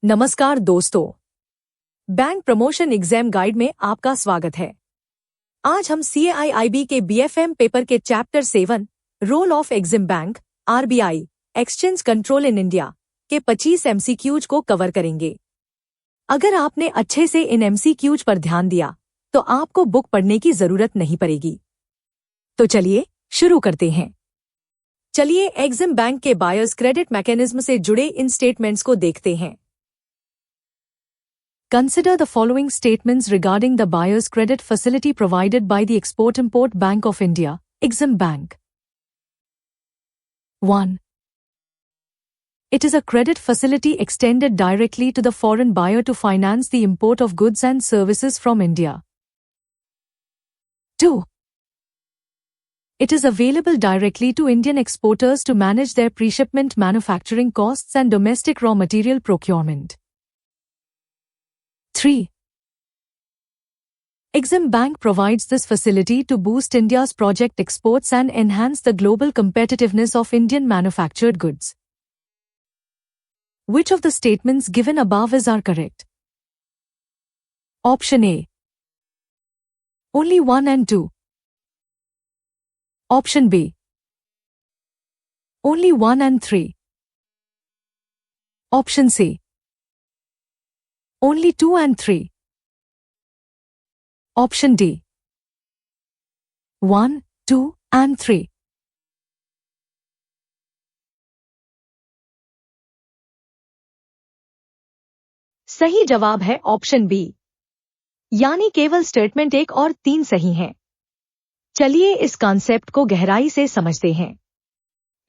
नमस्कार दोस्तों, bank promotion exam guide में आपका स्वागत है। आज हम CAIIB के BFM पेपर के chapter 7 role of Exim bank RBI exchange control in India के 25 MCQs को कवर करेंगे। अगर आपने अच्छे से इन MCQs पर ध्यान दिया तो आपको बुक पढ़ने की जरूरत नहीं पड़ेगी। तो चलिए शुरू करते हैं। चलिए एग्जिम बैंक के बायर्स क्रेडिट मैकेनिज्म से जुड़े इन स्टेटमेंट्स को देखते हैं। Consider the following statements regarding the buyer's credit facility provided by the Export-Import Bank of India, Exim Bank. 1. It is a credit facility extended directly to the foreign buyer to finance the import of goods and services from India. 2. It is available directly to Indian exporters to manage their pre-shipment manufacturing costs and domestic raw material procurement. 3. Exim Bank provides this facility to boost India's project exports and enhance the global competitiveness of Indian manufactured goods. Which of the statements given above are correct? Option A. Only 1 and 2. Option B. Only 1 and 3. Option C. Only 2 and 3. Option D. 1, 2 and 3. सही जवाब है option B, यानी केवल statement 1 और 3 सही हैं। चलिए इस कॉन्सेप्ट को गहराई से समझते हैं।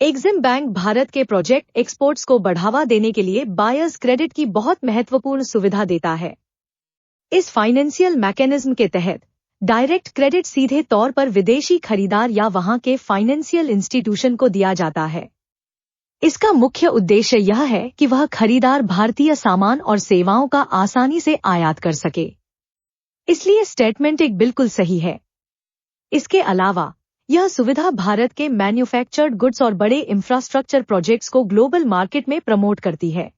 एग्जिम बैंक भारत के प्रोजेक्ट एक्सपोर्ट्स को बढ़ावा देने के लिए बायर्स क्रेडिट की बहुत महत्वपूर्ण सुविधा देता है। इस फाइनेंशियल मैकेनिज्म के तहत डायरेक्ट क्रेडिट सीधे तौर पर विदेशी खरीदार या वहां के फाइनेंशियल इंस्टीट्यूशन को दिया जाता है। इसका मुख्य उद्देश्य यह है कि वह खरीदार भारतीय सामान और सेवाओं का आसानी से आयात कर सके। इसलिए स्टेटमेंट 1 बिल्कुल सही है। इसके अलावा यह सुविधा भारत के मैन्युफैक्चर्ड गुड्स और बड़े इंफ्रास्ट्रक्चर प्रोजेक्ट्स को ग्लोबल मार्केट में प्रमोट करती है।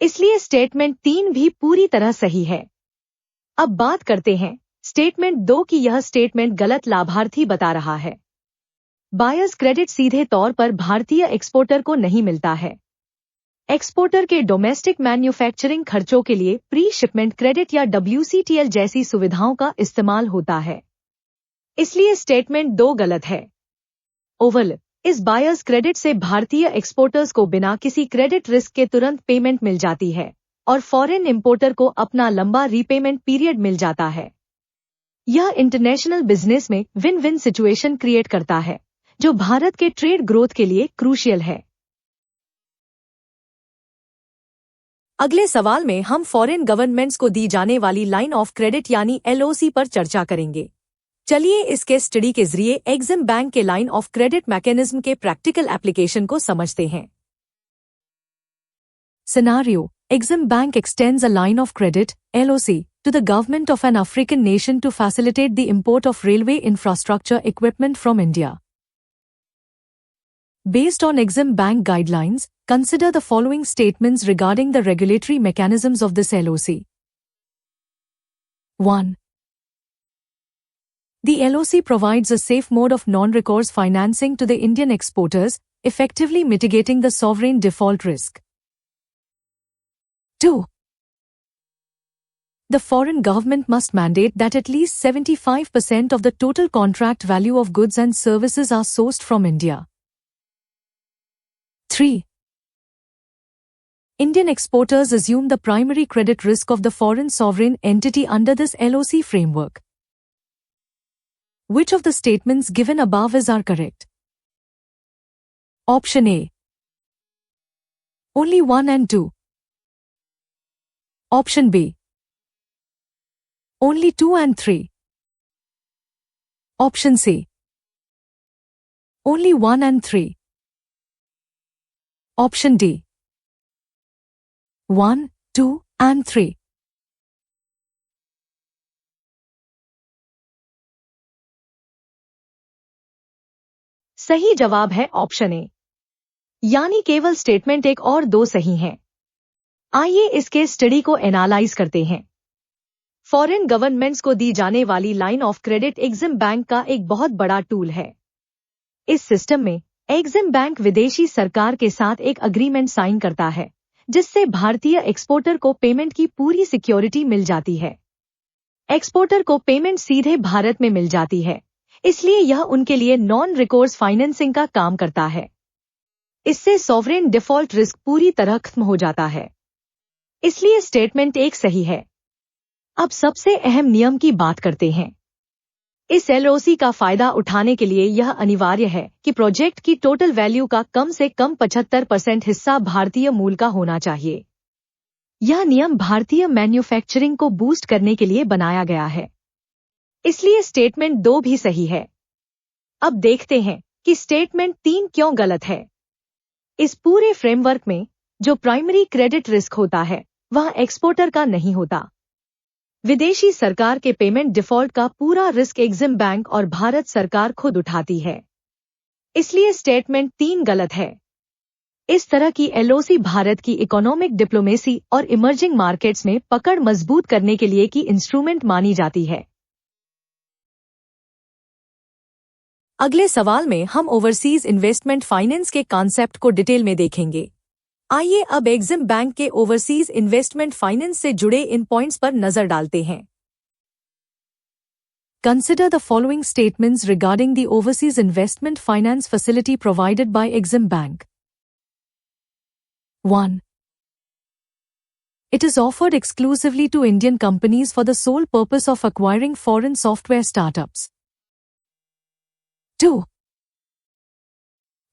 इसलिए स्टेटमेंट 3 भी पूरी तरह सही है। अब बात करते हैं स्टेटमेंट 2 की। यह स्टेटमेंट गलत लाभार्थी बता रहा है। बायर्स क्रेडिट सीधे तौर पर भारतीय एक्सपोर्टर को नहीं मिलता है। एक्सपोर्टर के डोमेस्टिक मैन्युफैक्चरिंग खर्चों के लिए प्री शिपमेंट क्रेडिट या WCTL जैसी सुविधाओं का इस्तेमाल होता है। इसलिए स्टेटमेंट 2 गलत है। ओवल इस बायर्स क्रेडिट से भारतीय एक्सपोर्टर्स को बिना किसी क्रेडिट रिस्क के तुरंत पेमेंट मिल जाती है और फॉरेन इंपोर्टर को अपना लंबा रीपेमेंट पीरियड मिल जाता है। यह इंटरनेशनल बिजनेस में विन विन सिचुएशन क्रिएट करता है, जो भारत के ट्रेड ग्रोथ के लिए क्रूशियल है। अगले सवाल में हम फॉरेन गवर्नमेंट्स को दी जाने वाली लाइन ऑफ क्रेडिट यानी LOC पर चर्चा करेंगे। चलिए इस केस स्टडी के जरिए एग्जिम बैंक के लाइन ऑफ क्रेडिट मैकेनिज्म के प्रैक्टिकल एप्लीकेशन को समझते हैं। Scenario: Exim Bank extends a line of credit (LOC) to the government of an African nation to facilitate the import of railway infrastructure equipment from India. Based on Exim Bank guidelines, consider the following statements regarding the regulatory mechanisms of this LOC. 1. The LOC provides a safe mode of non-recourse financing to the Indian exporters, effectively mitigating the sovereign default risk. 2. The foreign government must mandate that at least 75% of the total contract value of goods and services are sourced from India. 3. Indian exporters assume the primary credit risk of the foreign sovereign entity under this LOC framework. Which of the statements given above are correct? Option A. Only 1 and 2. Option B. Only 2 and 3. Option C. Only 1 and 3. Option D. 1, 2 and 3. सही जवाब है option A, यानी केवल statement 1 और 2 सही हैं। आइए इसके स्टडी को एनालाइज करते हैं। फॉरेन गवर्नमेंट्स को दी जाने वाली line of credit EXIM bank का एक बहुत बड़ा टूल है। इस सिस्टम में एग्जिम बैंक विदेशी सरकार के साथ एक अग्रीमेंट साइन करता है, जिससे भारतीय एक्सपोर्टर को पेमेंट की पूरी सिक्योरिटी मिल जाती है। एक्सपोर्टर को पेमेंट सीधे भारत में मिल जाती है, इसलिए यह उनके लिए नॉन रिकोर्स फाइनेंसिंग का काम करता है। इससे सॉवरेन डिफॉल्ट रिस्क पूरी तरह खत्म हो जाता है, इसलिए स्टेटमेंट एक सही है। अब सबसे अहम नियम की बात करते हैं। इस एलओसी का फायदा उठाने के लिए यह अनिवार्य है कि प्रोजेक्ट की टोटल वैल्यू का कम से कम 75% हिस्सा भारतीय मूल का होना चाहिए। यह नियम भारतीय मैन्युफैक्चरिंग को बूस्ट करने के लिए बनाया गया है, इसलिए स्टेटमेंट 2 भी सही है। अब देखते हैं कि स्टेटमेंट 3 क्यों गलत है। इस पूरे फ्रेमवर्क में जो प्राइमरी क्रेडिट रिस्क होता है वह एक्सपोर्टर का नहीं होता। विदेशी सरकार के पेमेंट डिफॉल्ट का पूरा रिस्क एग्जिम बैंक और भारत सरकार खुद उठाती है, इसलिए स्टेटमेंट 3 गलत है। इस तरह की एलओसी भारत की इकोनॉमिक डिप्लोमेसी और इमर्जिंग मार्केट्स में पकड़ मजबूत करने के लिए की इंस्ट्रूमेंट मानी जाती है। अगले सवाल में हम ओवरसीज इन्वेस्टमेंट फाइनेंस के कॉन्सेप्ट को डिटेल में देखेंगे। आइए अब एग्जिम बैंक के ओवरसीज इन्वेस्टमेंट फाइनेंस से जुड़े इन पॉइंट्स पर नजर डालते हैं। Consider the following statements regarding the overseas investment finance facility provided by Exim Bank. 1. It is offered exclusively to Indian companies for the sole purpose of acquiring foreign software startups. 2.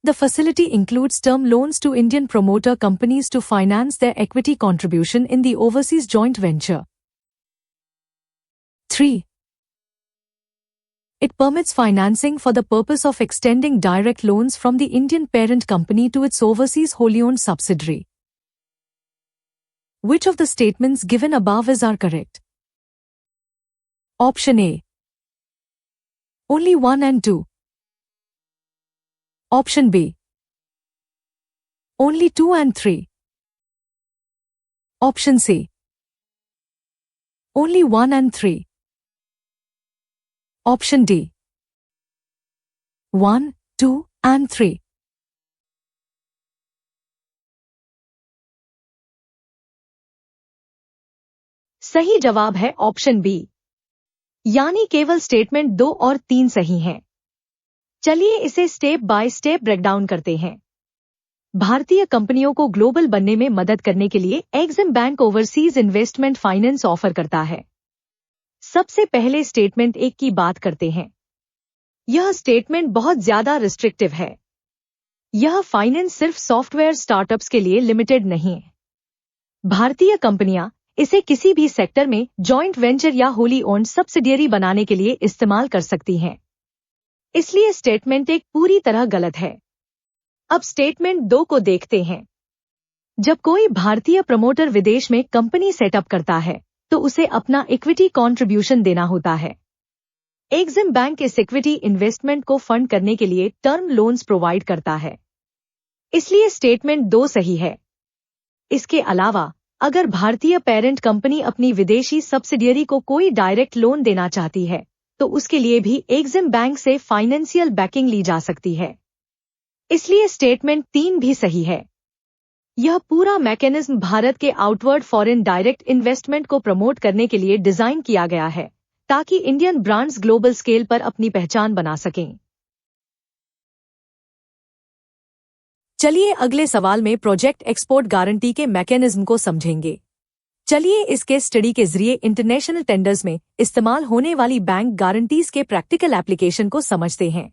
The facility includes term loans to Indian promoter companies to finance their equity contribution in the overseas joint venture. 3. It permits financing for the purpose of extending direct loans from the Indian parent company to its overseas wholly owned subsidiary. Which of the statements given above are correct? Option A. Only 1 and 2. Option B. Only 2 and 3. Option C. Only 1 and 3. Option D. 1, 2 and 3. सही जवाब है option B, यानी केवल statement 2 और 3 सही हैं। चलिए इसे स्टेप बाय स्टेप ब्रेकडाउन करते हैं। भारतीय कंपनियों को ग्लोबल बनने में मदद करने के लिए EXIM bank overseas investment finance offer करता है। सबसे पहले स्टेटमेंट 1 की बात करते हैं। यह स्टेटमेंट बहुत ज्यादा रिस्ट्रिक्टिव है। यह फाइनेंस सिर्फ सॉफ्टवेयर स्टार्टअप्स के लिए लिमिटेड नहीं है। भारतीय कंपनियां इसे किसी भी सेक्टर में जॉइंट वेंचर या होली ओन्ड सब्सिडियरी बनाने के लिए इस्तेमाल कर सकती हैं। इसलिए स्टेटमेंट 1 पूरी तरह गलत है। अब स्टेटमेंट 2 को देखते हैं। जब कोई भारतीय प्रमोटर विदेश में कंपनी सेटअप करता है तो उसे अपना इक्विटी कंट्रीब्यूशन देना होता है। एग्जिम बैंक इस इक्विटी इन्वेस्टमेंट को फंड करने के लिए टर्म लोन्स प्रोवाइड करता है, इसलिए स्टेटमेंट 2 सही है। इसके अलावा अगर भारतीय पेरेंट कंपनी अपनी विदेशी सब्सिडियरी को कोई डायरेक्ट लोन देना चाहती है तो उसके लिए भी एग्जिम बैंक से फाइनेंशियल बैकिंग ली जा सकती है, इसलिए स्टेटमेंट 3 भी सही है। यह पूरा मैकेनिज्म भारत के आउटवर्ड फॉरेन डायरेक्ट इन्वेस्टमेंट को प्रमोट करने के लिए डिजाइन किया गया है ताकि इंडियन ब्रांड्स ग्लोबल स्केल पर अपनी पहचान बना सकें। चलिए अगले सवाल में प्रोजेक्ट एक्सपोर्ट गारंटी के मैकेनिज्म को समझेंगे। चलिए इसके स्टडी के जरिए इंटरनेशनल टेंडर्स में इस्तेमाल होने वाली बैंक गारंटीज के प्रैक्टिकल एप्लीकेशन को समझते हैं।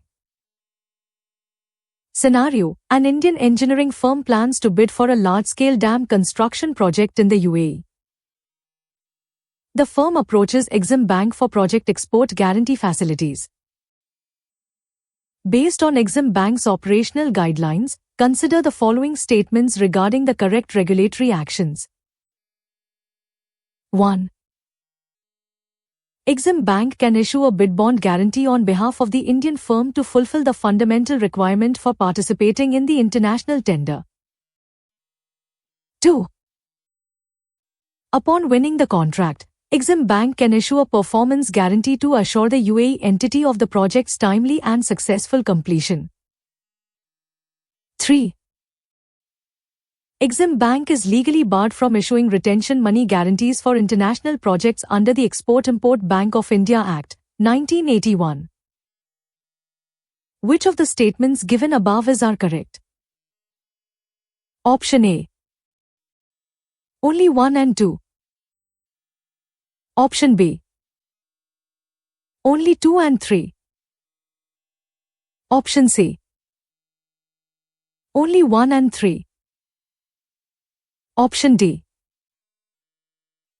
Scenario: An Indian engineering firm plans to bid for a large-scale dam construction project in the UAE. The firm approaches Exim Bank for project export guarantee facilities. Based on Exim Bank's operational guidelines, consider the following statements regarding the correct regulatory actions. 1. Exim Bank can issue a bid bond guarantee on behalf of the Indian firm to fulfill the fundamental requirement for participating in the international tender. 2. Upon winning the contract, Exim Bank can issue a performance guarantee to assure the UAE entity of the project's timely and successful completion. 3. Exim Bank is legally barred from issuing retention money guarantees for international projects under the Export-Import Bank of India Act, 1981. Which of the statements given above are correct? Option A. Only 1 and 2. Option B. Only 2 and 3. Option C. Only 1 and 3. Option D.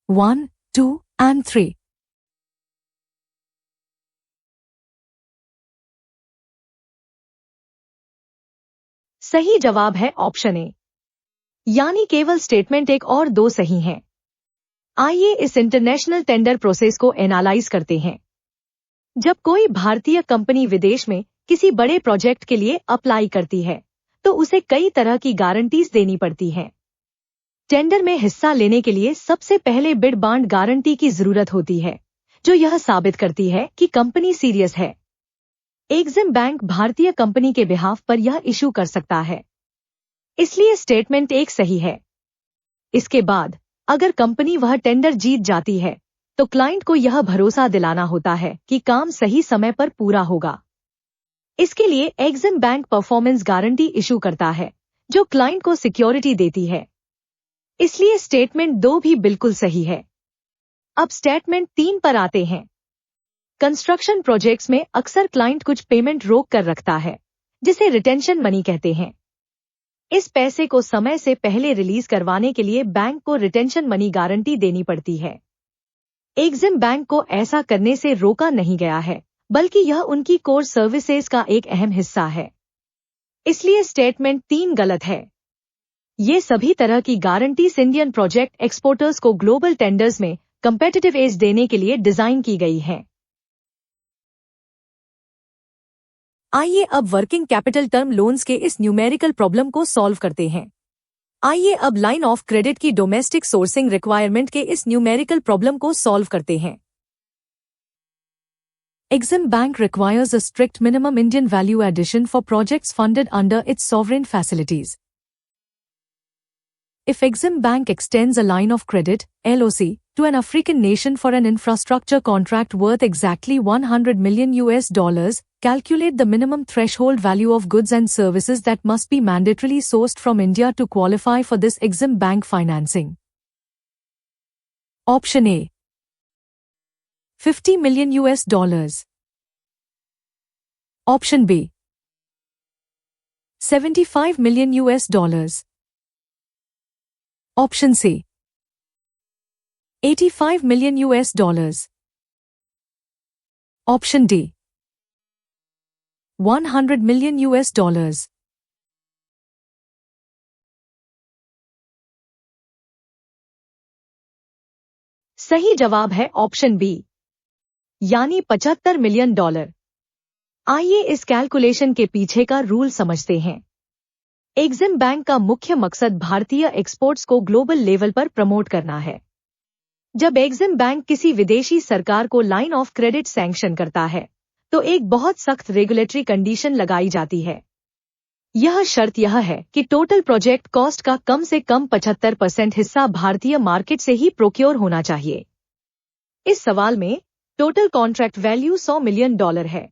1, 2 and 3. सही जवाब है option A, यानी केवल statement 1 और 2 सही हैं। आइए इस इंटरनेशनल टेंडर प्रोसेस को एनालाइज करते हैं। जब कोई भारतीय कंपनी विदेश में किसी बड़े प्रोजेक्ट के लिए अप्लाई करती है, तो उसे कई तरह की गारंटीज देनी पड़ती हैं। टेंडर में हिस्सा लेने के लिए सबसे पहले बिड बॉन्ड गारंटी की जरूरत होती है, जो यह साबित करती है कि कंपनी सीरियस है। एक्जिम बैंक भारतीय कंपनी के बिहाफ पर यह इशू कर सकता है, इसलिए स्टेटमेंट 1 सही है। इसके बाद अगर कंपनी वह टेंडर जीत जाती है, तो क्लाइंट को यह भरोसा दिलाना होता है कि काम सही समय पर पूरा होगा। इसके लिए Exim bank performance guarantee issue करता है, जो क्लाइंट को सिक्योरिटी देती है। इसलिए स्टेटमेंट 2 भी बिल्कुल सही है। अब स्टेटमेंट 3 पर आते हैं। कंस्ट्रक्शन प्रोजेक्ट्स में अक्सर क्लाइंट कुछ पेमेंट रोक कर रखता है, जिसे रिटेंशन मनी कहते हैं। इस पैसे को समय से पहले रिलीज करवाने के लिए बैंक को रिटेंशन मनी गारंटी देनी पड़ती है। एक्जिम बैंक को ऐसा करने से रोका नहीं गया है, बल्कि यह उनकी कोर सर्विसेज का एक अहम हिस्सा है। इसलिए स्टेटमेंट 3 गलत है। ये सभी तरह की गारंटीज इंडियन प्रोजेक्ट एक्सपोर्टर्स को ग्लोबल टेंडर्स में कंपेटिटिव एज देने के लिए डिजाइन की गई हैं। आइए अब वर्किंग कैपिटल टर्म लोन्स के इस न्यूमेरिकल प्रॉब्लम को सॉल्व करते हैं। आइए अब लाइन ऑफ क्रेडिट की डोमेस्टिक सोर्सिंग रिक्वायरमेंट के इस न्यूमेरिकल प्रॉब्लम को सॉल्व करते हैं। Exim Bank requires a strict minimum Indian value addition for projects funded under its sovereign facilities. If Exim Bank extends a line of credit, LOC, to an African nation for an infrastructure contract worth exactly $100 million, calculate the minimum threshold value of goods and services that must be mandatorily sourced from India to qualify for this Exim Bank financing. Option A. $50 million. Option B. $75 million. Option C. $85 million. Option D. $100 million. सही जवाब है option B, यानी $75 million. आइए इस calculation के पीछे का rule समझते हैं। एक्जिम बैंक का मुख्य मकसद भारतीय एक्सपोर्ट्स को ग्लोबल लेवल पर प्रमोट करना है। जब एक्जिम बैंक किसी विदेशी सरकार को लाइन ऑफ क्रेडिट सैंक्शन करता है, तो एक बहुत सख्त रेगुलेटरी कंडीशन लगाई जाती है। यह शर्त यह है कि टोटल प्रोजेक्ट कॉस्ट का कम से कम 75% हिस्सा भारतीय मार्केट से ही प्रोक्योर होना चाहिए। इस सवाल में टोटल कॉन्ट्रैक्ट वैल्यू $100 मिलियन है।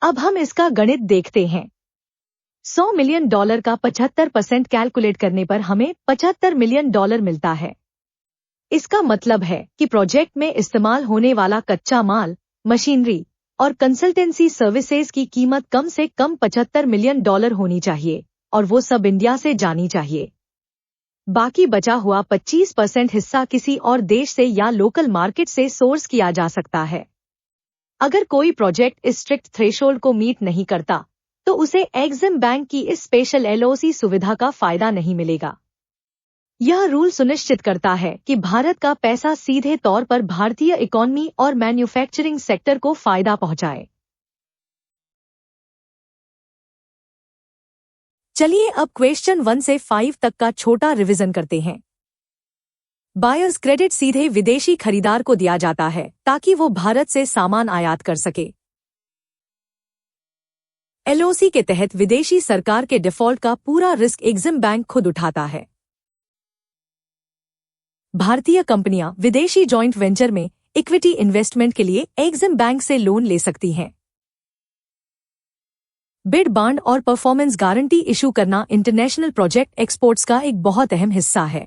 अब हम इसका गणित देखते हैं। $100 मिलियन का 75% कैलकुलेट करने पर हमें $75 मिलियन मिलता है। इसका मतलब है कि प्रोजेक्ट में इस्तेमाल होने वाला कच्चा माल, मशीनरी और कंसल्टेंसी सर्विसेज की कीमत कम से कम $75 मिलियन होनी चाहिए, और वो सब इंडिया से जानी चाहिए। बाकी बचा हुआ 25% हिस्सा किसी और देश से या लोकल मार्केट से सोर्स किया जा सकता है। अगर कोई प्रोजेक्ट इस स्ट्रिक्ट थ्रेशोल्ड को मीट नहीं करता, तो उसे एक्जिम बैंक की इस स्पेशल एलओसी सुविधा का फायदा नहीं मिलेगा। यह रूल सुनिश्चित करता है कि भारत का पैसा सीधे तौर पर भारतीय इकोनॉमी और मैन्युफैक्चरिंग सेक्टर को फायदा पहुंचाए। चलिए अब क्वेश्चन 1 से 5 तक का छोटा रिवीजन करते हैं। बायर्स क्रेडिट सीधे विदेशी खरीदार को दिया जाता है ताकि वो भारत से सामान आयात कर सके। एलओसी के तहत विदेशी सरकार के डिफॉल्ट का पूरा रिस्क एग्जिम बैंक खुद उठाता है। भारतीय कंपनियां विदेशी जॉइंट वेंचर में इक्विटी इन्वेस्टमेंट के लिए एग्जिम बैंक से लोन ले सकती हैं। बिड बॉन्ड और परफॉर्मेंस गारंटी इशू करना इंटरनेशनल प्रोजेक्ट एक्सपोर्ट्स का एक बहुत अहम हिस्सा है।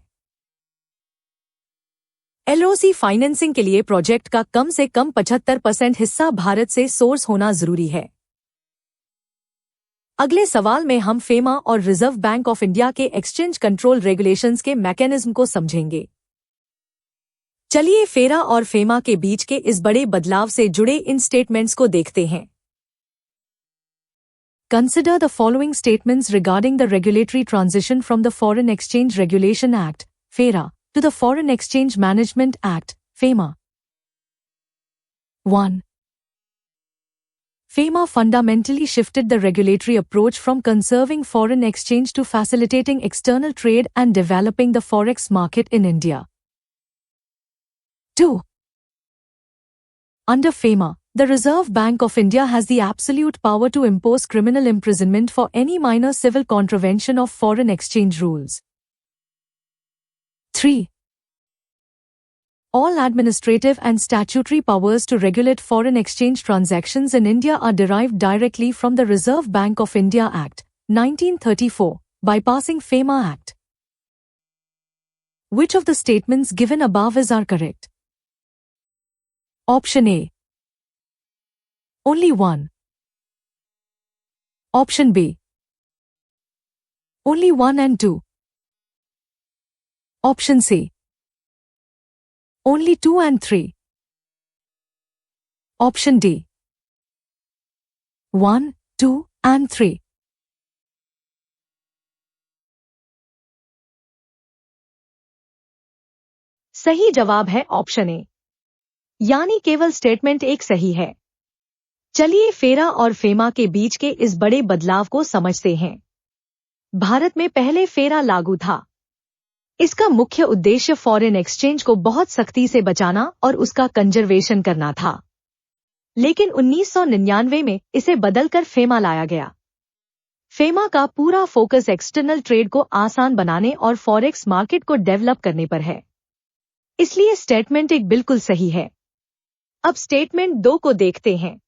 एलओसी फाइनेंसिंग के लिए प्रोजेक्ट का कम से कम 75% हिस्सा भारत से सोर्स होना जरूरी है। अगले सवाल में हम फेमा और रिजर्व बैंक ऑफ इंडिया के एक्सचेंज कंट्रोल रेगुलेशंस के मैकेनिज्म को समझेंगे। चलिए फेरा और फेमा के बीच के इस बड़े बदलाव से जुड़े इन स्टेटमेंट्स को देखते हैं। Consider the following statements regarding the regulatory transition from the Foreign Exchange Regulation Act, FERA, to the Foreign Exchange Management Act, FEMA. 1. FEMA fundamentally shifted the regulatory approach from conserving foreign exchange to facilitating external trade and developing the forex market in India. 2. Under FEMA, the Reserve Bank of India has the absolute power to impose criminal imprisonment for any minor civil contravention of foreign exchange rules. 3. All administrative and statutory powers to regulate foreign exchange transactions in India are derived directly from the Reserve Bank of India Act, 1934, bypassing FEMA Act. Which of the statements given above are correct? Option A. Only one. Option B. Only 1 and 2. Option C. Only 2 and 3. Option D. 1, 2 and 3. सही जवाब है option A, यानी केवल statement एक सही है। चलिए फेरा और फेमा के बीच के इस बड़े बदलाव को समझते हैं। भारत में पहले फेरा लागू था। इसका मुख्य उद्देश्य फॉरेन एक्सचेंज को बहुत सख्ती से बचाना और उसका कंजर्वेशन करना था। लेकिन 1999 में इसे बदलकर फेमा लाया गया। फेमा का पूरा फोकस एक्सटर्नल ट्रेड को आसान बनाने और फॉरेक्स मार्केट को डेवलप करने पर है। इसलिए स्टेटमेंट एक बिल्कुल सही है। अब स्टेटमेंट 2 को देखते हैं।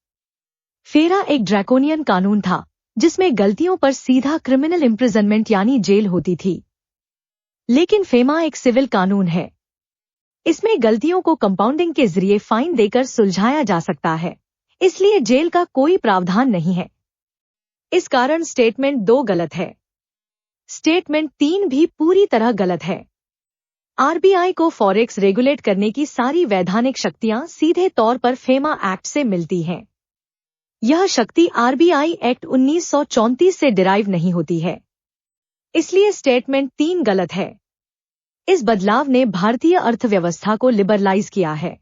फेरा एक ड्रैकोनियन कानून था जिसमें गलतियों पर सीधा क्रिमिनल इम्प्रिजनमेंट यानी जेल होती थी। लेकिन फेमा एक सिविल कानून है। इसमें गलतियों को कंपाउंडिंग के जरिए फाइन देकर सुलझाया जा सकता है, इसलिए जेल का कोई प्रावधान नहीं है। इस कारण स्टेटमेंट 2 गलत है। स्टेटमेंट 3 भी पूरी तरह गलत है। आरबीआई को फॉरेक्स रेगुलेट करने की सारी वैधानिक शक्तियां सीधे तौर पर फेमा एक्ट से मिलती हैं। यह शक्ति आरबीआई एक्ट 1934 से डिराइव नहीं होती है। इसलिए स्टेटमेंट 3 गलत है। इस बदलाव ने भारतीय अर्थव्यवस्था को लिबरलाइज किया है।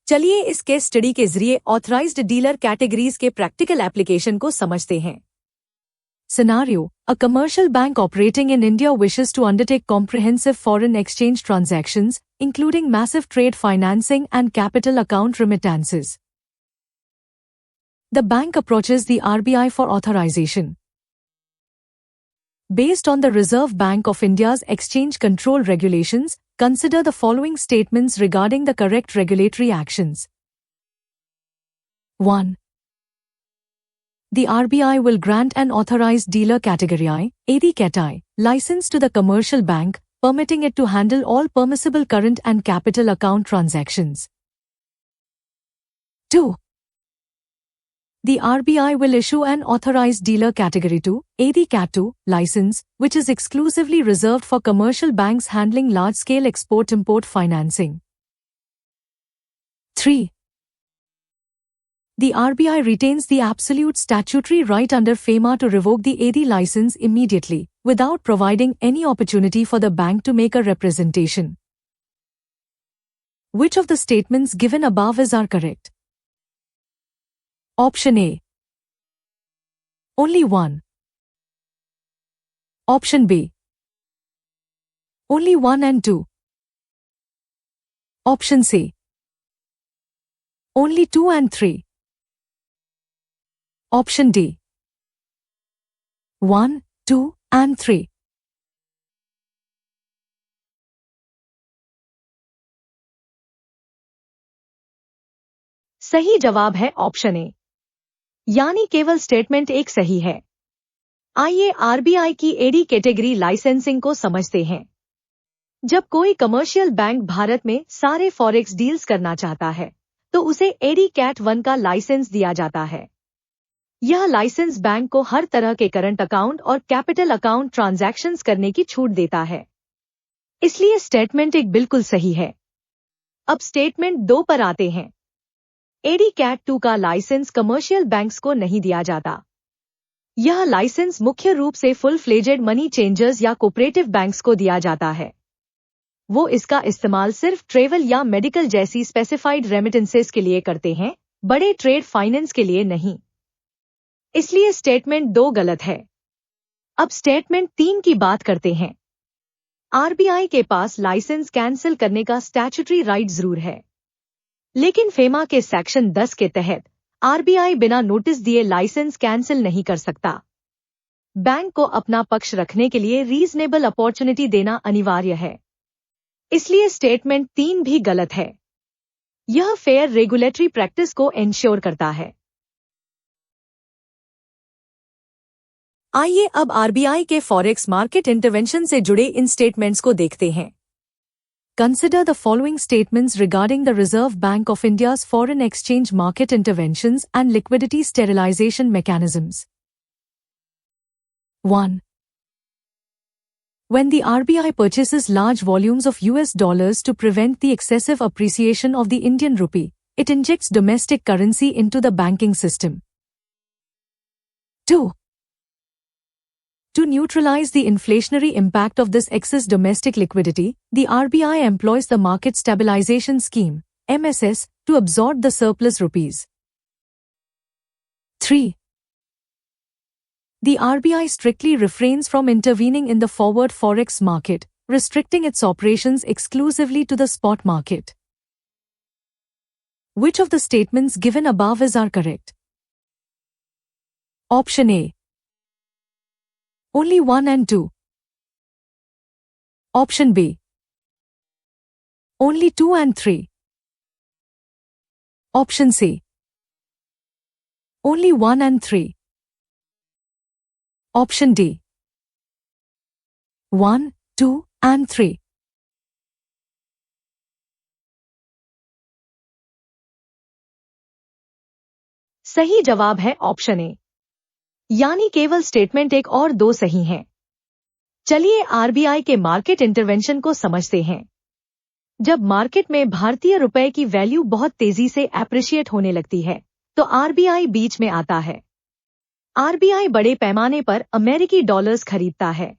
चलिए इस केस स्टडी के जरिए ऑथराइज्ड डीलर कैटेगरीज के प्रैक्टिकल एप्लीकेशन को समझते हैं। Scenario: A commercial bank operating in India wishes to undertake comprehensive foreign exchange transactions, including massive trade financing and capital account remittances. The bank approaches the RBI for authorization. Based on the Reserve Bank of India's exchange control regulations, consider the following statements regarding the correct regulatory actions. 1. The RBI will grant an authorized dealer category I, AD Cat I, license to the commercial bank, permitting it to handle all permissible current and capital account transactions. 2. The RBI will issue an authorized dealer category 2, AD Cat II, license, which is exclusively reserved for commercial banks handling large-scale export-import financing. 3. The RBI retains the absolute statutory right under FEMA to revoke the AD license immediately, without providing any opportunity for the bank to make a representation. Which of the statements given above are correct? Option A. Only one. Option B. Only 1 and 2. Option C. Only 2 and 3. Option D. 1, 2 and 3. सही जवाब है option A, यानी केवल statement एक सही है। आइए RBI की एडी कैटेगरी लाइसेंसिंग को समझते हैं। जब कोई कमर्शियल बैंक भारत में सारे फॉरेक्स डील्स करना चाहता है तो उसे एडी कैट 1 का लाइसेंस दिया जाता है। यह लाइसेंस बैंक को हर तरह के करंट अकाउंट और कैपिटल अकाउंट ट्रांजैक्शंस करने की छूट देता है। इसलिए स्टेटमेंट एक बिल्कुल सही है। अब स्टेटमेंट 2 पर आते हैं। एडी कैट 2 का लाइसेंस कमर्शियल बैंक्स को नहीं दिया जाता। यह लाइसेंस मुख्य रूप से फुल फ्लेजेड मनी चेंजर्स या कोऑपरेटिव बैंक्स को दिया जाता है। वो इसका इस्तेमाल सिर्फ ट्रेवल या मेडिकल जैसी स्पेसिफाइड रेमिटेंसेस के लिए करते हैं, बड़े ट्रेड फाइनेंस के लिए नहीं। इसलिए स्टेटमेंट 2 गलत है। अब स्टेटमेंट 3 की बात करते हैं। आरबीआई के पास लाइसेंस कैंसिल करने का स्टैट्यूटरी राइट जरूर है, लेकिन फेमा के सेक्शन 10 के तहत आरबीआई बिना नोटिस दिए लाइसेंस कैंसिल नहीं कर सकता। बैंक को अपना पक्ष रखने के लिए रीजनेबल अपॉर्चुनिटी देना अनिवार्य है। इसलिए स्टेटमेंट 3 भी गलत है। यह फेयर रेगुलेटरी प्रैक्टिस को एंश्योर करता है। आइए अब आरबीआई के फॉरेक्स मार्केट इंटरवेंशन से जुड़े इन स्टेटमेंट्स को देखते हैं। Consider the following statements regarding the Reserve Bank of India's foreign exchange market interventions and liquidity sterilization mechanisms. 1. When the RBI purchases large volumes of US dollars to prevent the excessive appreciation of the Indian rupee, it injects domestic currency into the banking system. 2. To neutralize the inflationary impact of this excess domestic liquidity, the RBI employs the Market Stabilization Scheme, MSS, to absorb the surplus rupees. 3. The RBI strictly refrains from intervening in the forward forex market, restricting its operations exclusively to the spot market. Which of the statements given above are correct? Option A. Only 1 and 2. Option B. Only 2 and 3. Option C. Only 1 and 3. Option D. 1, 2 and 3. सही जवाब है option A, यानी केवल statement 1 और 2 सही हैं। चलिए RBI के मार्केट इंटरवेंशन को समझते हैं। जब मार्केट में भारतीय रुपए की वैल्यू बहुत तेजी से एप्रिशिएट होने लगती है तो आरबीआई बीच में आता है। आरबीआई बड़े पैमाने पर अमेरिकी डॉलर्स खरीदता है।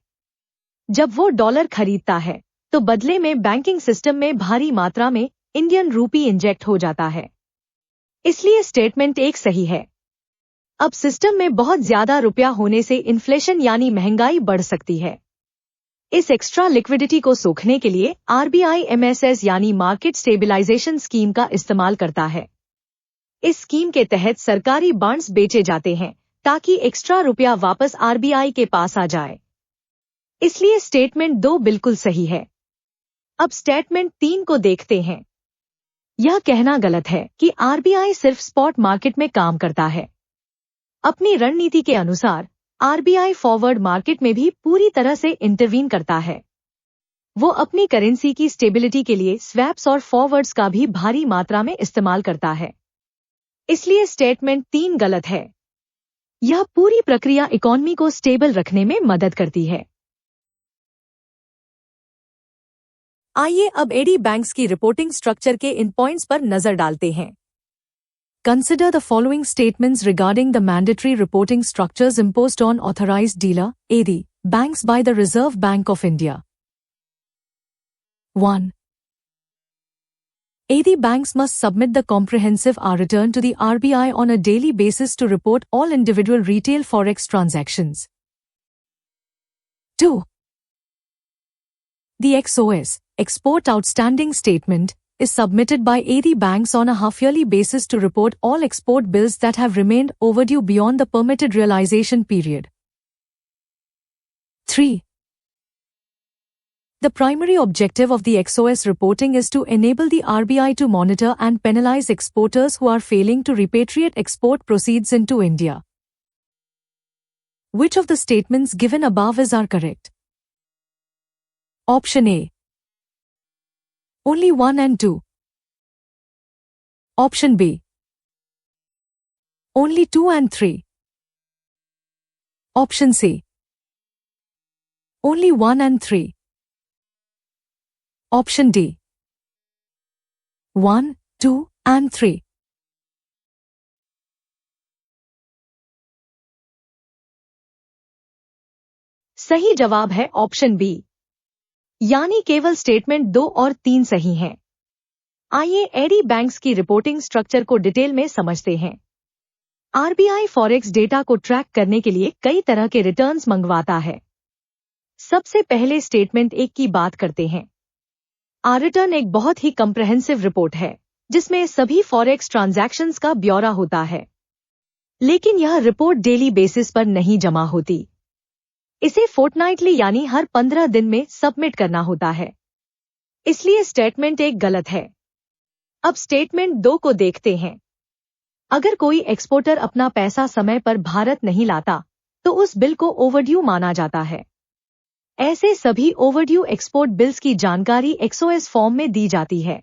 जब वो डॉलर खरीदता है तो बदले में बैंकिंग सिस्टम में भारी मात्रा में इंडियन रूपी इंजेक्ट हो जाता है। इसलिए स्टेटमेंट 1 सही है। अब सिस्टम में बहुत ज्यादा रुपया होने से इन्फ्लेशन यानी महंगाई बढ़ सकती है। इस एक्स्ट्रा लिक्विडिटी को सोखने के लिए आरबीआई एमएसएस यानी मार्केट स्टेबलाइजेशन स्कीम का इस्तेमाल करता है। इस स्कीम के तहत सरकारी बॉन्ड्स बेचे जाते हैं ताकि एक्स्ट्रा रुपया वापस आरबीआई के पास आ जाए। इसलिए स्टेटमेंट 2 बिल्कुल सही है। अब स्टेटमेंट 3 को देखते हैं। यह कहना गलत है कि आरबीआई सिर्फ स्पॉट मार्केट में काम करता है। अपनी रणनीति के अनुसार आरबीआई फॉरवर्ड मार्केट में भी पूरी तरह से इंटरवीन करता है। वो अपनी करेंसी की स्टेबिलिटी के लिए स्वैप्स और फॉरवर्ड्स का भी भारी मात्रा में इस्तेमाल करता है। इसलिए स्टेटमेंट 3 गलत है। यह पूरी प्रक्रिया इकोनॉमी को स्टेबल रखने में मदद करती है। आइए अब एडी बैंक्स की रिपोर्टिंग स्ट्रक्चर के इन पॉइंट्स पर नजर डालते हैं। Consider the following statements regarding the mandatory reporting structures imposed on authorized dealer, AD, banks by the Reserve Bank of India. 1. AD banks must submit the comprehensive return to the RBI on a daily basis to report all individual retail forex transactions. 2. The XOS, Export Outstanding Statement, is submitted by AD banks on a half-yearly basis to report all export bills that have remained overdue beyond the permitted realization period. 3. The primary objective of the XOS reporting is to enable the RBI to monitor and penalize exporters who are failing to repatriate export proceeds into India. Which of the statements given above are correct? Option A. Only 1 and 2. Option B. Only 2 and 3. Option C. Only 1 and 3. Option D. 1, 2 and 3. सही जवाब है option B, यानी केवल statement 2 और 3 सही हैं। आइए AD banks की रिपोर्टिंग स्ट्रक्चर को डिटेल में समझते हैं। आरबीआई फॉरेक्स डेटा को ट्रैक करने के लिए कई तरह के रिटर्न्स मंगवाता है। सबसे पहले स्टेटमेंट 1 की बात करते हैं। आर रिटर्न एक बहुत ही कंप्रेहेंसिव रिपोर्ट है, जिसमें सभी फॉरेक्स ट्रांजैक्शंस का ब्यौरा होता है। लेकिन यह रिपोर्ट डेली बेसिस पर नहीं जमा होती। इसे फोर्टनाइटली यानी हर 15 दिन में सबमिट करना होता है। इसलिए स्टेटमेंट 1 गलत है। अब स्टेटमेंट 2 को देखते हैं। अगर कोई एक्सपोर्टर अपना पैसा समय पर भारत नहीं लाता, तो उस बिल को ओवरड्यू माना जाता है। ऐसे सभी ओवरड्यू एक्सपोर्ट बिल्स की जानकारी एक्सओएस फॉर्म में दी जाती है।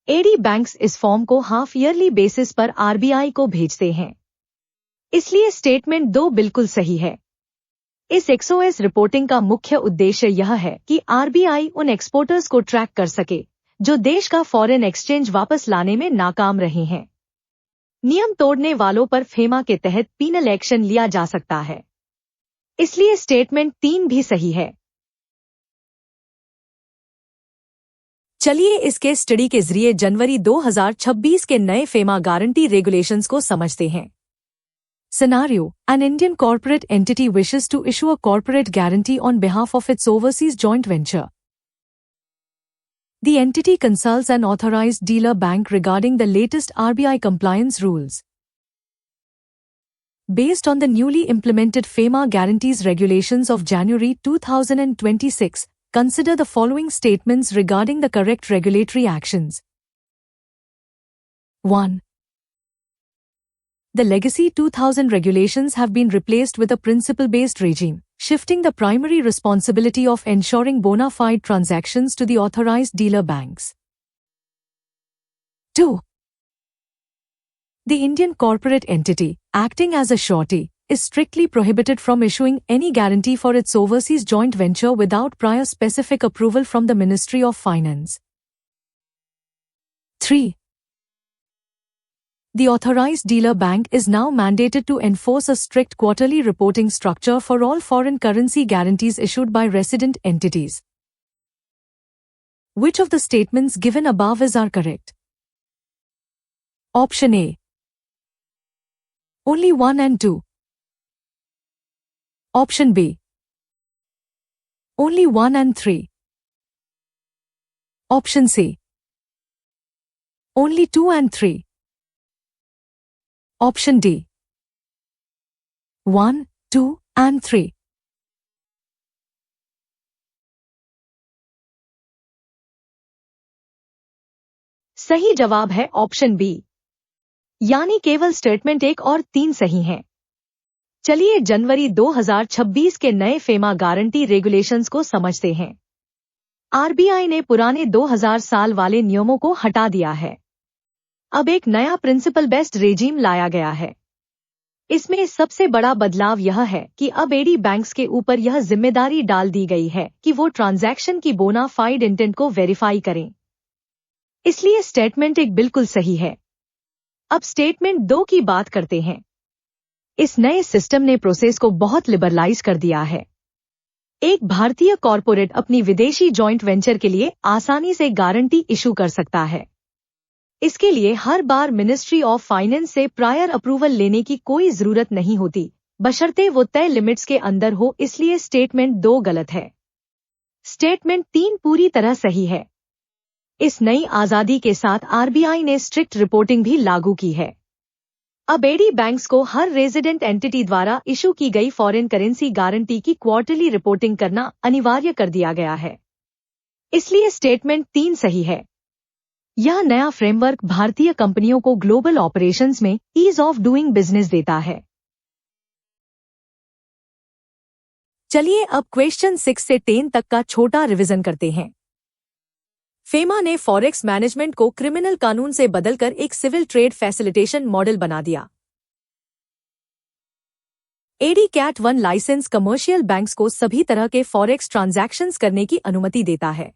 एडी बैंक्स इस फॉर्म को हाफ ईयरली बेसिस पर आरबीआई को भेजते हैं। इसलिए स्टेटमेंट 2 बिल्कुल सही है। इस एक्सओएस रिपोर्टिंग का मुख्य उद्देश्य यह है कि आरबीआई उन एक्सपोर्टर्स को ट्रैक कर सके जो देश का फॉरेन एक्सचेंज वापस लाने में नाकाम रहे हैं। नियम तोड़ने वालों पर फेमा के तहत पीनल एक्शन लिया जा सकता है। इसलिए स्टेटमेंट 3 भी सही है। चलिए इस केस स्टडी के जरिए जनवरी 2026 के नए फेमा गारंटी रेगुलेशंस को समझते हैं। Scenario: An Indian corporate entity wishes to issue a corporate guarantee on behalf of its overseas joint venture. The entity consults an authorized dealer bank regarding the latest RBI compliance rules. Based on the newly implemented FEMA guarantees regulations of January 2026, consider the following statements regarding the correct regulatory actions. 1. The legacy 2000 regulations have been replaced with a principle-based regime, shifting the primary responsibility of ensuring bona fide transactions to the authorized dealer banks. 2. The Indian corporate entity, acting as a surety, is strictly prohibited from issuing any guarantee for its overseas joint venture without prior specific approval from the Ministry of Finance. 3. The authorized dealer bank is now mandated to enforce a strict quarterly reporting structure for all foreign currency guarantees issued by resident entities. Which of the statements given above are correct? Option A. Only 1 and 2. Option B. Only 1 and 3. Option C. Only 2 and 3. Option D. 1, 2 and 3. सही जवाब है option B, यानी केवल statement 1 और 3 सही हैं। चलिए जनवरी 2026 के नए फेमा गारंटी रेगुलेशंस को समझते हैं। आरबीआई ने पुराने 2000 साल वाले नियमों को हटा दिया है। अब एक नया प्रिंसिपल बेस्ड रेजीम लाया गया है। इसमें सबसे बड़ा बदलाव यह है कि अब एडी बैंक्स के ऊपर यह जिम्मेदारी डाल दी गई है कि वो ट्रांजैक्शन की बोना फाइड इंटेंट को वेरीफाई करें। इसलिए स्टेटमेंट 1 बिल्कुल सही है। अब स्टेटमेंट 2 की बात करते हैं। इस नए सिस्टम ने प्रोसेस को बहुत लिबरलाइज कर दिया है। एक भारतीय कॉरपोरेट अपनी विदेशी जॉइंट वेंचर के लिए आसानी से गारंटी इशू कर सकता है। इसके लिए हर बार मिनिस्ट्री ऑफ फाइनेंस से प्रायर अप्रूवल लेने की कोई जरूरत नहीं होती, बशर्ते वो तय लिमिट्स के अंदर हो। इसलिए स्टेटमेंट 2 गलत है। स्टेटमेंट 3 पूरी तरह सही है। इस नई आजादी के साथ आरबीआई ने स्ट्रिक्ट रिपोर्टिंग भी लागू की है। अब एडी बैंक्स को हर रेजिडेंट एंटिटी द्वारा इशू की गई फॉरेन करेंसी गारंटी की क्वार्टरली रिपोर्टिंग करना अनिवार्य कर दिया गया है। इसलिए स्टेटमेंट 3 सही है। यह नया फ्रेमवर्क भारतीय कंपनियों को ग्लोबल ऑपरेशंस में ईज ऑफ डूइंग बिजनेस देता है। चलिए अब क्वेश्चन 6 से 10 तक का छोटा रिवीजन करते हैं। फेमा ने फॉरेक्स मैनेजमेंट को क्रिमिनल कानून से बदलकर एक सिविल ट्रेड फैसिलिटेशन मॉडल बना दिया। AD cat 1 licence commercial banks को सभी तरह के फॉरेक्स ट्रांजैक्शंस करने की अनुमति देता है।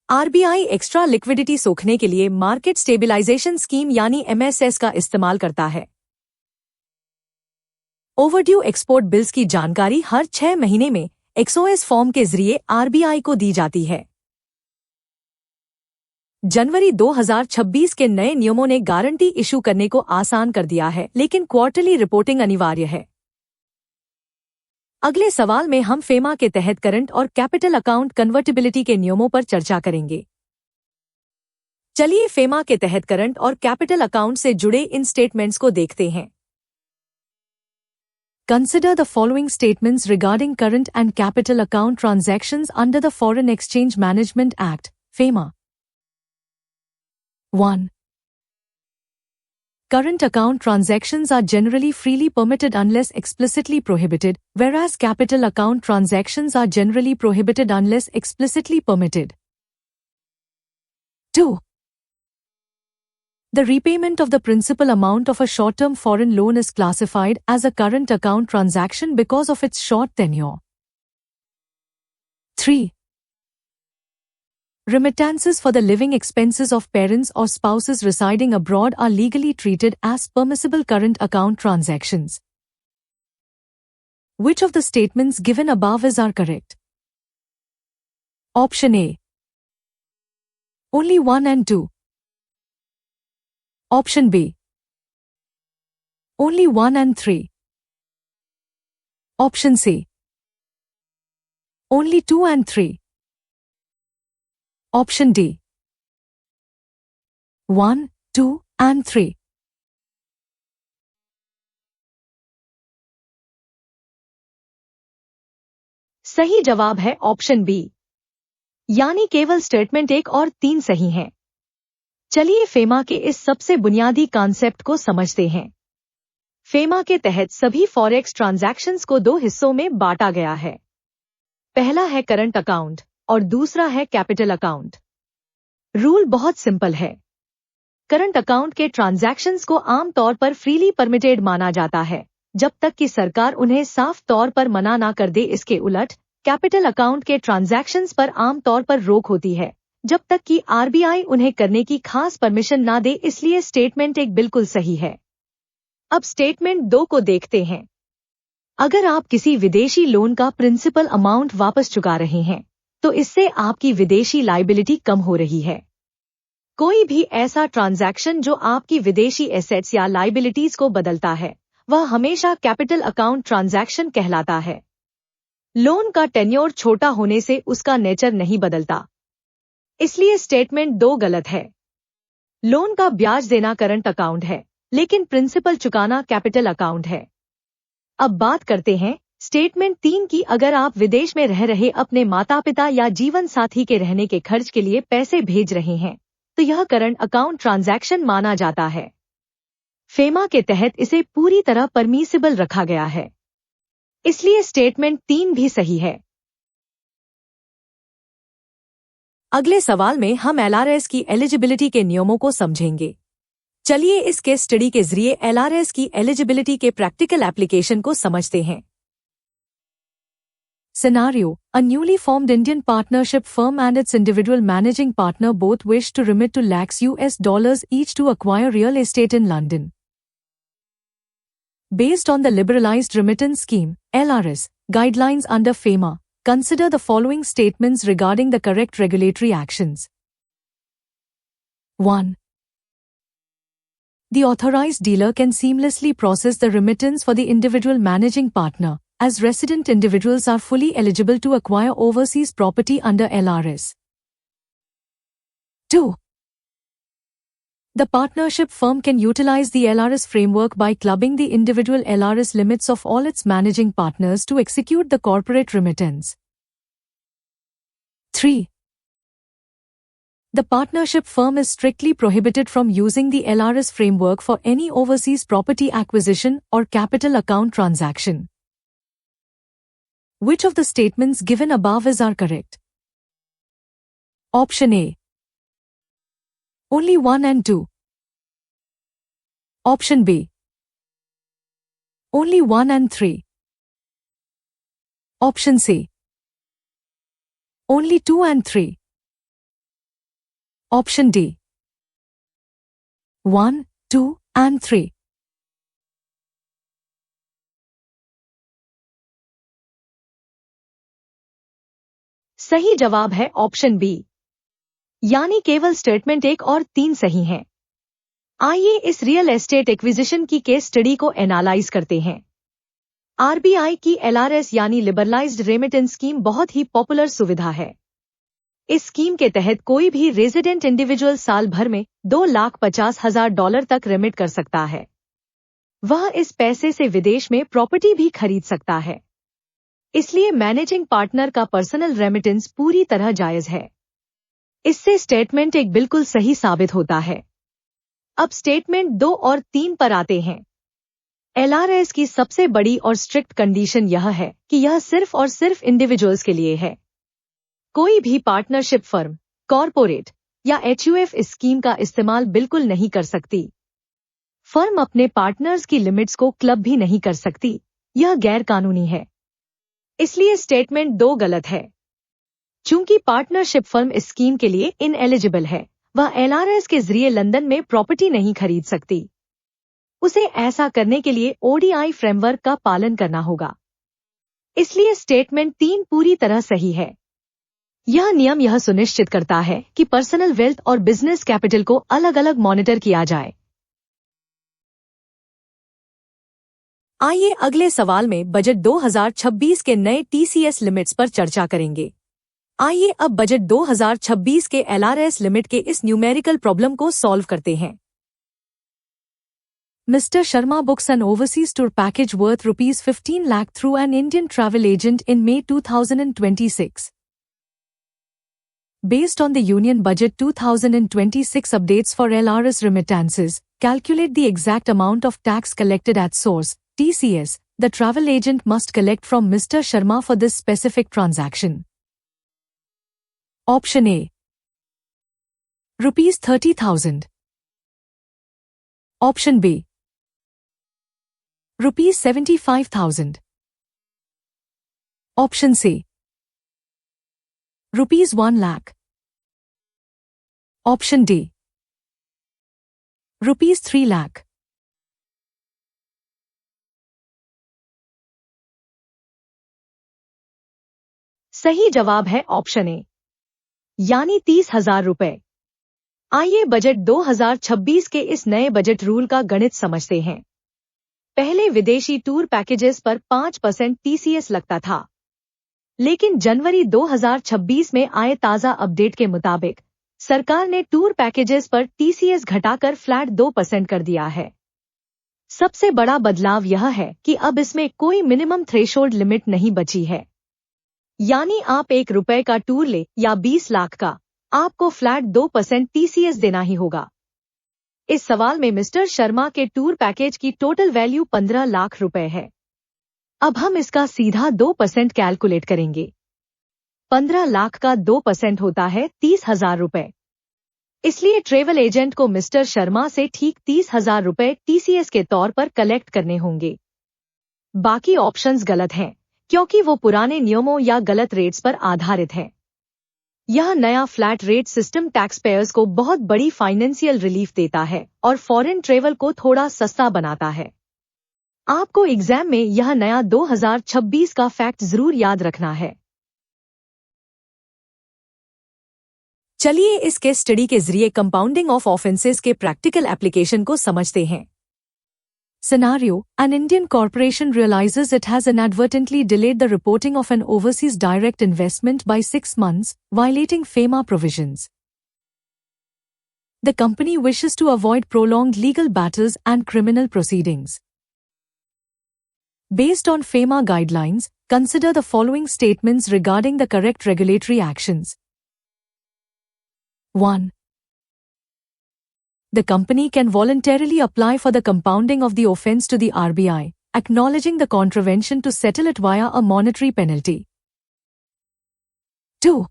आरबीआई एक्स्ट्रा लिक्विडिटी सोखने के लिए मार्केट स्टेबिलाइजेशन स्कीम यानी एमएसएस का इस्तेमाल करता है। ओवरड्यू एक्सपोर्ट बिल्स की जानकारी हर 6 महीने में एक्सओएस फॉर्म के जरिए आरबीआई को दी जाती है। जनवरी 2026 के नए नियमों ने गारंटी इशू करने को आसान कर दिया है, लेकिन क्वार्टरली रिपोर्टिंग अनिवार्य है। अगले सवाल में हम फेमा के तहत करंट और कैपिटल अकाउंट कन्वर्टिबिलिटी के नियमों पर चर्चा करेंगे। चलिए फेमा के तहत करंट और कैपिटल अकाउंट से जुड़े इन स्टेटमेंट्स को देखते हैं। Consider the following statements regarding current and capital account transactions under the Foreign Exchange Management Act, FEMA. 1. Current account transactions are generally freely permitted unless explicitly prohibited, whereas capital account transactions are generally prohibited unless explicitly permitted. 2. The repayment of the principal amount of a short-term foreign loan is classified as a current account transaction because of its short tenure. 3. Remittances for the living expenses of parents or spouses residing abroad are legally treated as permissible current account transactions. Which of the statements given above are correct? Option A. Only 1 and 2. Option B. Only 1 and 3. Option C. Only 2 and 3. Option D. 1, 2 and 3. सही जवाब है option B, यानी केवल statement 1 और 3 सही हैं। चलिए FEMA के इस सबसे बुनियादी कॉन्सेप्ट को समझते हैं। फेमा के तहत सभी फॉरेक्स ट्रांजैक्शंस को 2 हिस्सों में बांटा गया है। पहला है करंट अकाउंट और दूसरा है कैपिटल अकाउंट। रूल बहुत सिंपल है। करंट अकाउंट के ट्रांजैक्शंस को आम तौर पर फ्रीली परमिटेड माना जाता है, जब तक कि सरकार उन्हें साफ तौर पर मना ना कर दे। इसके उलट कैपिटल अकाउंट के ट्रांजैक्शंस पर आम तौर पर रोक होती है, जब तक कि आरबीआई उन्हें करने की खास परमिशन ना दे। इसलिए स्टेटमेंट 1 बिल्कुल सही है। अब स्टेटमेंट 2 को देखते हैं। अगर आप किसी विदेशी लोन का प्रिंसिपल अमाउंट वापस चुका रहे हैं, तो इससे आपकी विदेशी लायबिलिटी कम हो रही है। कोई भी ऐसा ट्रांजैक्शन जो आपकी विदेशी एसेट्स या लायबिलिटीज को बदलता है, वह हमेशा कैपिटल अकाउंट ट्रांजैक्शन कहलाता है। लोन का टेन्योर छोटा होने से उसका नेचर नहीं बदलता, इसलिए स्टेटमेंट 2 गलत है। लोन का ब्याज देना करंट अकाउंट है, लेकिन प्रिंसिपल चुकाना कैपिटल अकाउंट है। अब बात करते हैं स्टेटमेंट 3 की। अगर आप विदेश में रह रहे अपने माता पिता या जीवन साथी के रहने के खर्च के लिए पैसे भेज रहे हैं, तो यह करंट अकाउंट ट्रांजैक्शन माना जाता है। फेमा के तहत इसे पूरी तरह परमिसिबल रखा गया है, इसलिए स्टेटमेंट 3 भी सही है। अगले सवाल में हम एलआरएस की एलिजिबिलिटी के नियमों को समझेंगे। चलिए इस केस स्टडी के जरिए एलआरएस की एलिजिबिलिटी के प्रैक्टिकल एप्लीकेशन को समझते हैं। Scenario: A newly formed Indian partnership firm and its individual managing partner both wish to remit $2 lakhs each to acquire real estate in London. Based on the liberalized remittance scheme, LRS, guidelines under FEMA, consider the following statements regarding the correct regulatory actions. 1. The authorized dealer can seamlessly process the remittance for the individual managing partner, as resident individuals are fully eligible to acquire overseas property under LRS. 2. The partnership firm can utilize the LRS framework by clubbing the individual LRS limits of all its managing partners to execute the corporate remittance. 3. The partnership firm is strictly prohibited from using the LRS framework for any overseas property acquisition or capital account transaction. Which of the statements given above are correct? Option A. Only 1 and 2. Option B. Only 1 and 3. Option C. Only 2 and 3. Option D. 1, 2 and 3. सही जवाब है option B, यानी केवल statement 1 और 3 सही हैं। आइए इस रियल एस्टेट एक्विजिशन की केस स्टडी को एनालाइज करते हैं। आरबीआई की एलआरएस यानी लिबरलाइज्ड रेमिटेंस स्कीम बहुत ही पॉपुलर सुविधा है। इस स्कीम के तहत कोई भी रेजिडेंट इंडिविजुअल साल भर में $2,50,000 तक रेमिट कर सकता है। वह इस पैसे से विदेश में प्रॉपर्टी भी खरीद सकता है। इसलिए मैनेजिंग पार्टनर का पर्सनल रेमिटेंस पूरी तरह जायज है। इससे स्टेटमेंट 1 बिल्कुल सही साबित होता है। अब स्टेटमेंट 2 और 3 पर आते हैं। एलआरएस की सबसे बड़ी और स्ट्रिक्ट कंडीशन यह है कि यह सिर्फ और सिर्फ इंडिविजुअल्स के लिए है। कोई भी पार्टनरशिप फर्म, कॉरपोरेट या एचयूएफ इस स्कीम का इस्तेमाल बिल्कुल नहीं कर सकती। फर्म अपने पार्टनर्स की लिमिट्स को क्लब भी नहीं कर सकती। यह गैर कानूनी है। इसलिए स्टेटमेंट 2 गलत है। चूंकि पार्टनरशिप फर्म इस स्कीम के लिए इनएलिजिबल है, वह एलआरएस के जरिए लंदन में प्रॉपर्टी नहीं खरीद सकती। उसे ऐसा करने के लिए ओडीआई फ्रेमवर्क का पालन करना होगा। इसलिए स्टेटमेंट 3 पूरी तरह सही है। यह नियम यह सुनिश्चित करता है कि पर्सनल वेल्थ और बिजनेस कैपिटल को अलग अलग मॉनिटर किया जाए। आइए अगले सवाल में बजट 2026 के नए टीसीएस लिमिट्स पर चर्चा करेंगे। आइए अब बजट 2026 के एलआरएस लिमिट के इस न्यूमेरिकल प्रॉब्लम को सॉल्व करते हैं। Mr. Sharma books an overseas tour package worth ₹15 lakh through an Indian travel agent in May 2026. Based on the Union Budget 2026 updates for LRS remittances, calculate the exact amount of tax collected at source, TCS, the travel agent must collect from Mr. Sharma for this specific transaction. Option A. ₹30,000. Option B. ₹75,000. Option C. ₹1 lakh. Option D. ₹3 lakh. सही जवाब है option A, यानी 30,000 रुपए। आइए budget 2026 के इस नए budget rule का गणित समझते हैं। पहले विदेशी टूर पैकेजेस पर 5% टीसीएस लगता था, लेकिन जनवरी 2026 में आए ताज़ा अपडेट के मुताबिक सरकार ने टूर पैकेजेस पर टीसीएस घटाकर फ्लैट 2% कर दिया है। सबसे बड़ा बदलाव यह है कि अब इसमें कोई मिनिमम थ्रेशोल्ड लिमिट नहीं बची है। यानी आप ₹1 का टूर ले या 20 लाख का, आपको फ्लैट 2% टीसीएस देना ही होगा। इस सवाल में मिस्टर शर्मा के टूर पैकेज की टोटल वैल्यू 15 लाख रुपए है। अब हम इसका सीधा 2% कैलकुलेट करेंगे। 15 लाख का 2% होता है 30,000 रुपए। इसलिए ट्रैवल एजेंट को मिस्टर शर्मा से ठीक 30,000 रुपए टीसीएस के तौर पर कलेक्ट करने होंगे। बाकी ऑप्शंस गलत हैं, क्योंकि वो पुराने नियमों या गलत रेट्स पर आधारित हैं। यह नया flat rate system tax payers को बहुत बड़ी फाइनेंशियल रिलीफ देता है और फॉरेन ट्रेवल को थोड़ा सस्ता बनाता है। आपको एग्जाम में यह नया 2026 का फैक्ट जरूर याद रखना है। चलिए इस केस स्टडी के जरिए कंपाउंडिंग ऑफ ऑफेंसेस के प्रैक्टिकल एप्लीकेशन को समझते हैं। Scenario: an Indian corporation realizes it has inadvertently delayed the reporting of an overseas direct investment by 6 months, violating FEMA provisions. The company wishes to avoid prolonged legal battles and criminal proceedings. Based on FEMA guidelines, consider the following statements regarding the correct regulatory actions. 1. The company can voluntarily apply for the compounding of the offence to the RBI, acknowledging the contravention to settle it via a monetary penalty. 2.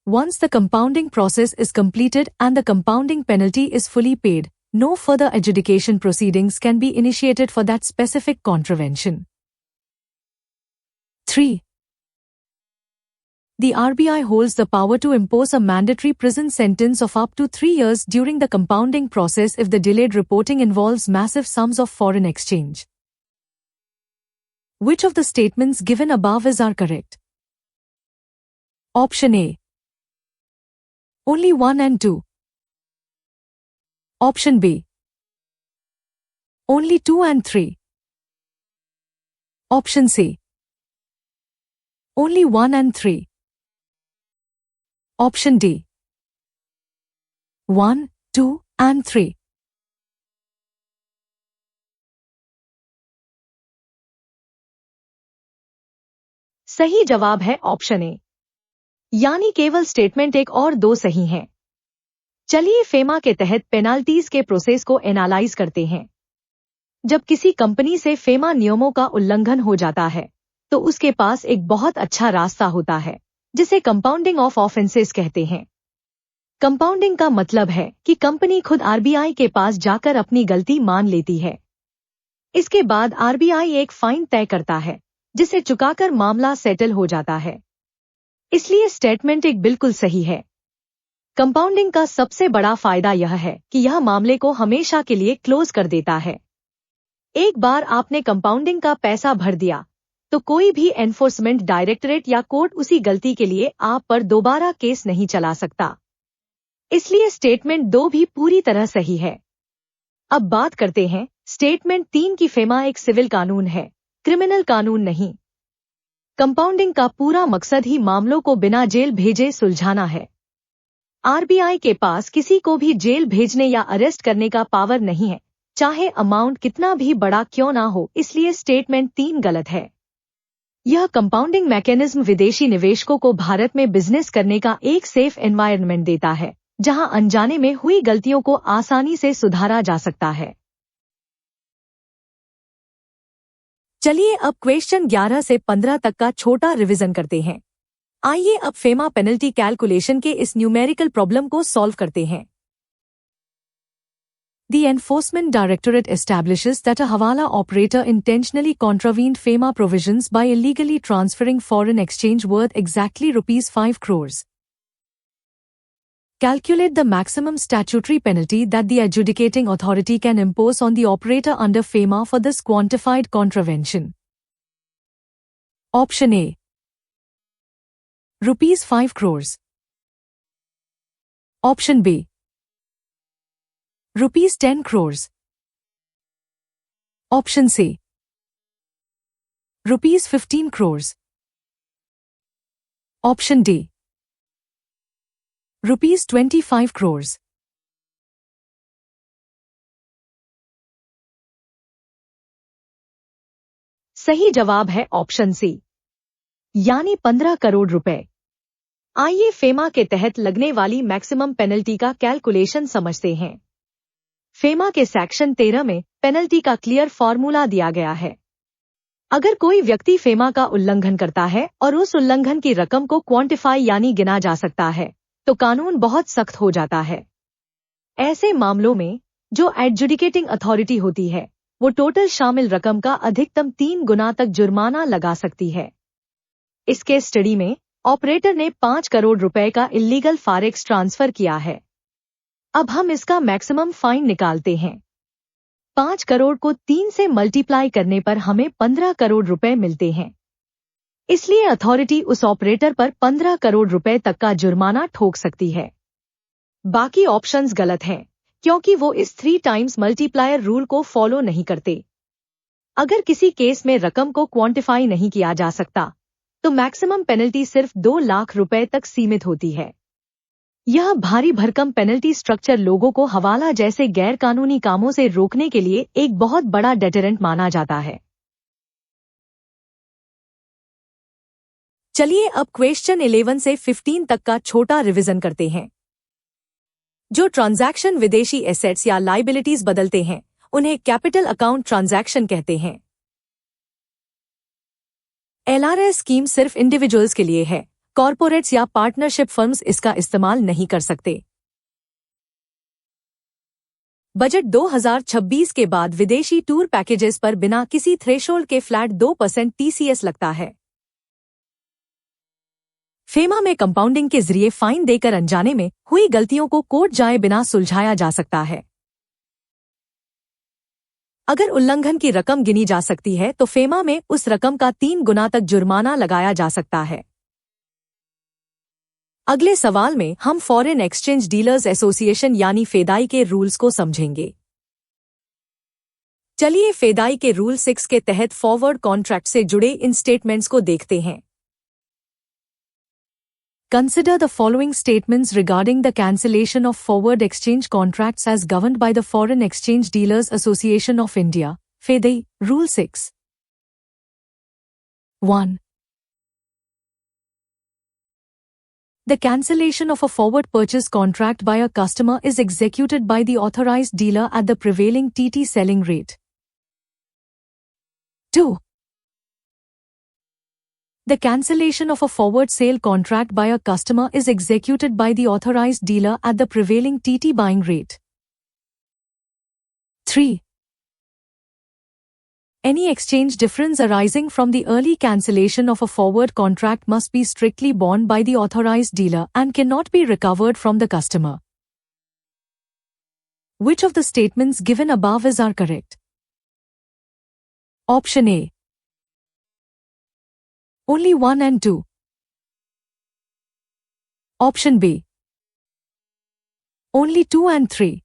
Once the compounding process is completed and the compounding penalty is fully paid, no further adjudication proceedings can be initiated for that specific contravention. 3. The RBI holds the power to impose a mandatory prison sentence of up to 3 years during the compounding process if the delayed reporting involves massive sums of foreign exchange. Which of the statements given above are correct? Option A. Only 1 and 2. Option B. Only 2 and 3. Option C. Only 1 and 3. Option D. 1, 2 and 3. सही जवाब है option A, यानी केवल statement 1 और 2 सही हैं। चलिए FEMA के तहत पेनाल्टीज के प्रोसेस को एनालाइज करते हैं। जब किसी कंपनी से फेमा नियमों का उल्लंघन हो जाता है, तो उसके पास एक बहुत अच्छा रास्ता होता है, जिसे कंपाउंडिंग ऑफ ऑफेंसेस कहते हैं। कंपाउंडिंग का मतलब है कि कंपनी खुद आरबीआई के पास जाकर अपनी गलती मान लेती है। इसके बाद आरबीआई एक फाइन तय करता है, जिसे चुकाकर मामला सेटल हो जाता है। इसलिए स्टेटमेंट 1 बिल्कुल सही है। कंपाउंडिंग का सबसे बड़ा फायदा यह है कि यह मामले को हमेशा के लिए क्लोज कर देता है। एक बार आपने कंपाउंडिंग का पैसा भर दिया, तो कोई भी एनफोर्समेंट डायरेक्टरेट या कोर्ट उसी गलती के लिए आप पर दोबारा केस नहीं चला सकता। इसलिए स्टेटमेंट 2 भी पूरी तरह सही है। अब बात करते हैं स्टेटमेंट 3 की। फेमा एक सिविल कानून है, क्रिमिनल कानून नहीं। कंपाउंडिंग का पूरा मकसद ही मामलों को बिना जेल भेजे सुलझाना है। आरबीआई के पास किसी को भी जेल भेजने या अरेस्ट करने का पावर नहीं है, चाहे अमाउंट कितना भी बड़ा क्यों ना हो। इसलिए स्टेटमेंट 3 गलत है। यह कंपाउंडिंग मैकेनिज्म विदेशी निवेशकों को भारत में बिजनेस करने का एक सेफ एनवायरनमेंट देता है, जहां अनजाने में हुई गलतियों को आसानी से सुधारा जा सकता है। चलिए अब क्वेश्चन 11 से 15 तक का छोटा रिवीजन करते हैं। आइए अब फेमा पेनल्टी कैलकुलेशन के इस न्यूमेरिकल प्रॉब्लम को सॉल्व करते हैं। The Enforcement Directorate establishes that a Hawala operator intentionally contravened FEMA provisions by illegally transferring foreign exchange worth exactly ₹5 crores. Calculate the maximum statutory penalty that the adjudicating authority can impose on the operator under FEMA for this quantified contravention. Option A. ₹5 crores. Option B. ₹10 crores. Option C. ₹15 crores. Option D. ₹25 crores. सही जवाब है option C, यानी 15 करोड़ रुपए। आइए FEMA के तहत लगने वाली मैक्सिमम पेनल्टी का कैलकुलेशन समझते हैं। फेमा के सेक्शन 13 में पेनल्टी का क्लियर फॉर्मूला दिया गया है। अगर कोई व्यक्ति फेमा का उल्लंघन करता है और उस उल्लंघन की रकम को क्वांटिफाई यानी गिना जा सकता है, तो कानून बहुत सख्त हो जाता है। ऐसे मामलों में जो एडजुडिकेटिंग अथॉरिटी होती है, वो टोटल शामिल रकम का अधिकतम 3 गुना तक जुर्माना लगा सकती है। इसके स्टडी में ऑपरेटर ने 5 करोड़ रुपए का इल्लीगल फॉरेक्स ट्रांसफर किया है। अब हम इसका मैक्सिमम फाइन निकालते हैं। 5 करोड़ को 3 से मल्टीप्लाई करने पर हमें 15 करोड़ रुपए मिलते हैं। इसलिए अथॉरिटी उस ऑपरेटर पर 15 करोड़ रुपए तक का जुर्माना ठोक सकती है। बाकी ऑप्शंस गलत हैं, क्योंकि वो इस 3 टाइम्स मल्टीप्लायर रूल को फॉलो नहीं करते। अगर किसी केस में रकम को क्वांटिफाई नहीं किया जा सकता तो मैक्सिमम पेनल्टी सिर्फ 2 लाख रुपए तक सीमित होती है। यह भारी भरकम पेनल्टी स्ट्रक्चर लोगों को हवाला जैसे गैर कानूनी कामों से रोकने के लिए एक बहुत बड़ा डेटरेंट माना जाता है। चलिए अब क्वेश्चन 11 से 15 तक का छोटा रिवीजन करते हैं। जो ट्रांजैक्शन विदेशी एसेट्स या लाइबिलिटीज बदलते हैं उन्हें कैपिटल अकाउंट ट्रांजैक्शन कहते हैं। एलआरएस स्कीम सिर्फ इंडिविजुअल्स के लिए है, कॉरपोरेट्स या पार्टनरशिप फर्म्स इसका इस्तेमाल नहीं कर सकते। बजट 2026 के बाद विदेशी टूर पैकेजेस पर बिना किसी थ्रेशोल्ड के फ्लैट 2% टीसीएस लगता है। फेमा में कंपाउंडिंग के जरिए फाइन देकर अनजाने में हुई गलतियों को कोर्ट जाए बिना सुलझाया जा सकता है। अगर उल्लंघन की रकम गिनी जा सकती है तो फेमा में उस रकम का 3 गुना तक जुर्माना लगाया जा सकता है। अगले सवाल में हम फॉरेन एक्सचेंज डीलर्स एसोसिएशन यानी फेदाई के रूल्स को समझेंगे। चलिए फेदाई के रूल 6 के तहत फॉरवर्ड कॉन्ट्रैक्ट से जुड़े इन स्टेटमेंट्स को देखते हैं। Consider the following statements regarding the cancellation of forward exchange contracts as governed by the Foreign Exchange Dealers Association of India, FEDAI, Rule 6. 1. The cancellation of a forward purchase contract by a customer is executed by the authorized dealer at the prevailing TT selling rate. 2. The cancellation of a forward sale contract by a customer is executed by the authorized dealer at the prevailing TT buying rate. 3. Any exchange difference arising from the early cancellation of a forward contract must be strictly borne by the authorized dealer and cannot be recovered from the customer. Which of the statements given above are correct? Option A. Only 1 and 2. Option B. Only 2 and 3.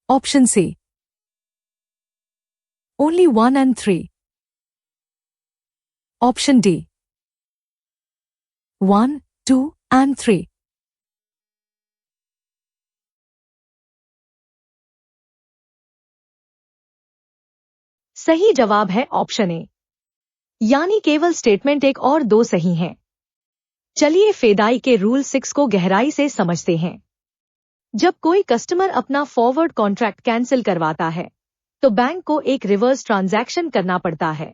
Option C. Only 1 and 3. Option D. 1, 2 and 3. सही जवाब है option A, यानी केवल statement 1 और 2 सही हैं। चलिए फेदाई के रूल 6 को गहराई से समझते हैं। जब कोई कस्टमर अपना फॉरवर्ड कॉन्ट्रैक्ट कैंसिल करवाता है तो बैंक को एक रिवर्स ट्रांजैक्शन करना पड़ता है।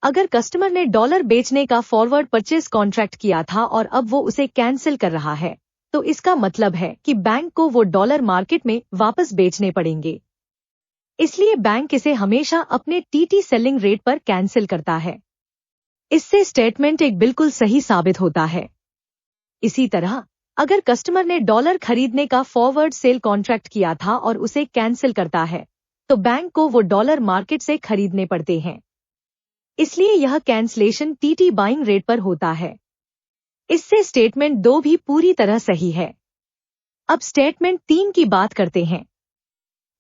अगर कस्टमर ने डॉलर बेचने का फॉरवर्ड परचेज कॉन्ट्रैक्ट किया था और अब वो उसे कैंसिल कर रहा है तो इसका मतलब है कि बैंक को वो डॉलर मार्केट में वापस बेचने पड़ेंगे। इसलिए बैंक इसे हमेशा अपने टीटी सेलिंग रेट पर कैंसिल करता है। इससे स्टेटमेंट 1 बिल्कुल सही साबित होता है। इसी तरह अगर कस्टमर ने डॉलर खरीदने का फॉरवर्ड सेल कॉन्ट्रैक्ट किया था और उसे कैंसिल करता है तो बैंक को वो डॉलर मार्केट से खरीदने पड़ते हैं। इसलिए यह कैंसलेशन टीटी बाइंग रेट पर होता है। इससे स्टेटमेंट 2 भी पूरी तरह सही है। अब स्टेटमेंट 3 की बात करते हैं।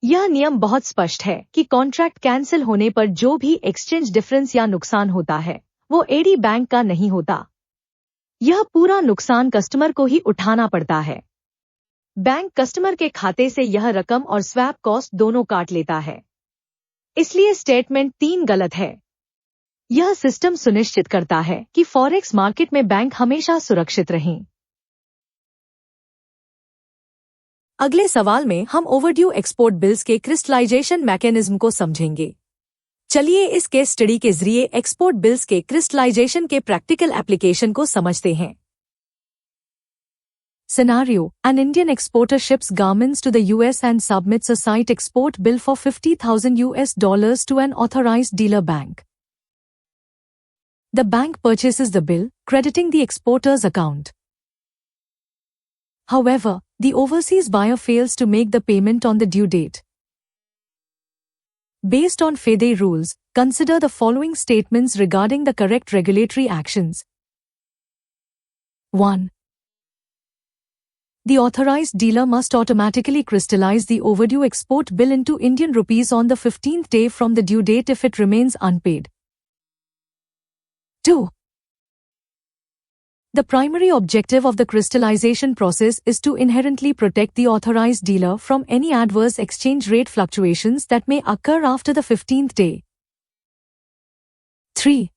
यह नियम बहुत स्पष्ट है कि कॉन्ट्रैक्ट कैंसिल होने पर जो भी एक्सचेंज डिफरेंस या नुकसान होता है वो एडी बैंक का नहीं होता। यह पूरा नुकसान कस्टमर को ही उठाना पड़ता है। बैंक कस्टमर के खाते से यह रकम और स्वैप कॉस्ट दोनों काट लेता है। इसलिए स्टेटमेंट 3 गलत है। यह सिस्टम सुनिश्चित करता है कि फॉरेक्स मार्केट में बैंक हमेशा सुरक्षित रहें। अगले सवाल में हम ओवरड्यू एक्सपोर्ट बिल्स के क्रिस्टलाइजेशन मैकेनिज्म को समझेंगे। चलिए इस केस स्टडी के जरिए एक्सपोर्ट बिल्स के क्रिस्टलाइजेशन के प्रैक्टिकल एप्लीकेशन को समझते हैं। Scenario: An Indian exporter ships garments to the US and submits a site export bill for $50,000 to an authorized dealer bank. The bank purchases the bill, crediting the exporter's account. However, the overseas buyer fails to make the payment on the due date. Based on FEDAI rules, consider the following statements regarding the correct regulatory actions. 1. the authorized dealer must automatically crystallize the overdue export bill into Indian rupees on the 15th day from the due date if it remains unpaid. 2. The primary objective of the crystallization process is to inherently protect the authorized dealer from any adverse exchange rate fluctuations that may occur after the 15th day. 3.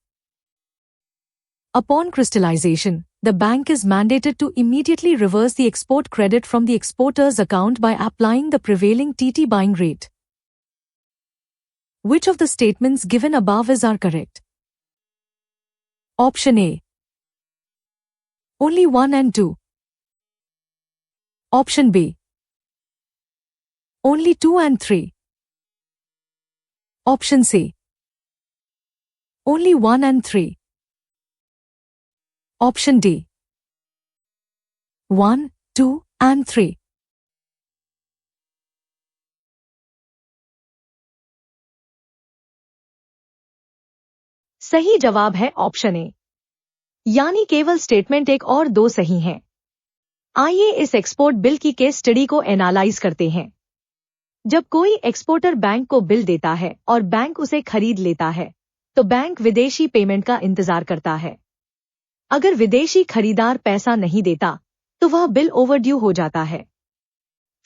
Upon crystallization, the bank is mandated to immediately reverse the export credit from the exporter's account by applying the prevailing TT buying rate. Which of the statements given above are correct? Option A. Only 1 and 2. Option B. Only 2 and 3. Option C. Only 1 and 3. Option D. 1, 2 and 3. सही जवाब है option A, यानी केवल statement 1 और 2 सही हैं। आइए इस एक्सपोर्ट बिल की केस स्टडी को एनालाइज करते हैं। जब कोई एक्सपोर्टर बैंक को बिल देता है और बैंक उसे खरीद लेता है, तो बैंक विदेशी पेमेंट का इंतजार करता है। अगर विदेशी खरीदार पैसा नहीं देता, तो वह बिल ओवरड्यू हो जाता है।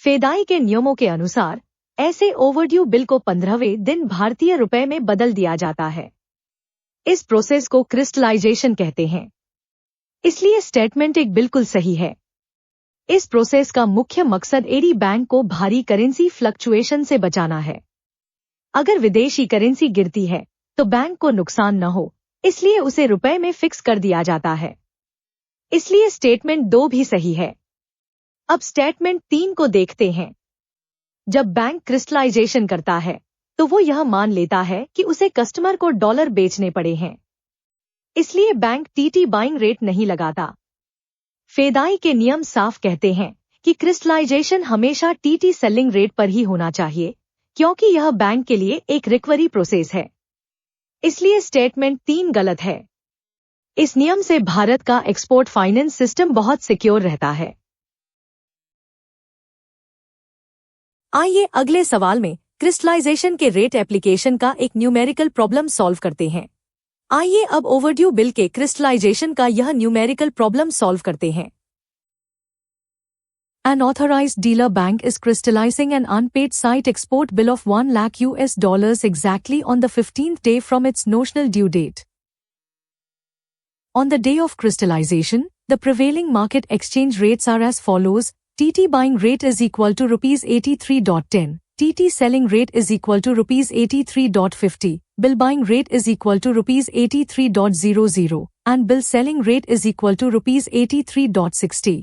फेदाई के नियमों के अनुसार ऐसे ओवरड्यू बिल को 15वें दिन भारतीय रुपए में बदल दिया जाता है। इस प्रोसेस को क्रिस्टलाइजेशन कहते हैं। इसलिए स्टेटमेंट 1 बिल्कुल सही है। इस प्रोसेस का मुख्य मकसद एडी बैंक को भारी करेंसी फ्लक्चुएशन से बचाना है। अगर विदेशी करेंसी गिरती है, तो बैंक को नुकसान न हो, इसलिए उसे रुपए में फिक्स कर दिया जाता है। इसलिए स्टेटमेंट 2 भी सही है। अब स्टेटमेंट 3 को देखते हैं। जब बैंक क्रिस्टलाइजेशन करता है, तो वो यह मान लेता है कि उसे कस्टमर को डॉलर बेचने पड़े हैं। इसलिए बैंक टीटी बाइंग रेट नहीं लगाता। फेदाई के नियम साफ कहते हैं कि क्रिस्टलाइजेशन हमेशा टीटी सेलिंग रेट पर ही होना चाहिए, क्योंकि यह बैंक के लिए एक रिकवरी प्रोसेस है। इसलिए स्टेटमेंट 3 गलत है। इस नियम से भारत का एक्सपोर्ट फाइनेंस सिस्टम बहुत सिक्योर रहता है। आइए अगले सवाल में क्रिस्टलाइजेशन के रेट एप्लीकेशन का एक न्यूमेरिकल प्रॉब्लम सॉल्व करते हैं। आइए अब ओवरड्यू बिल के क्रिस्टलाइजेशन का यह न्यूमेरिकल प्रॉब्लम सॉल्व करते हैं। An authorized dealer bank is crystallizing an unpaid site export bill of $1 lakh exactly on the 15th day from its notional due date. On the day of crystallization, the prevailing market exchange rates are as follows: TT buying rate is equal to rupees 83.10, TT selling rate is equal to rupees 83.50, bill buying rate is equal to rupees 83.00, and bill selling rate is equal to rupees 83.60.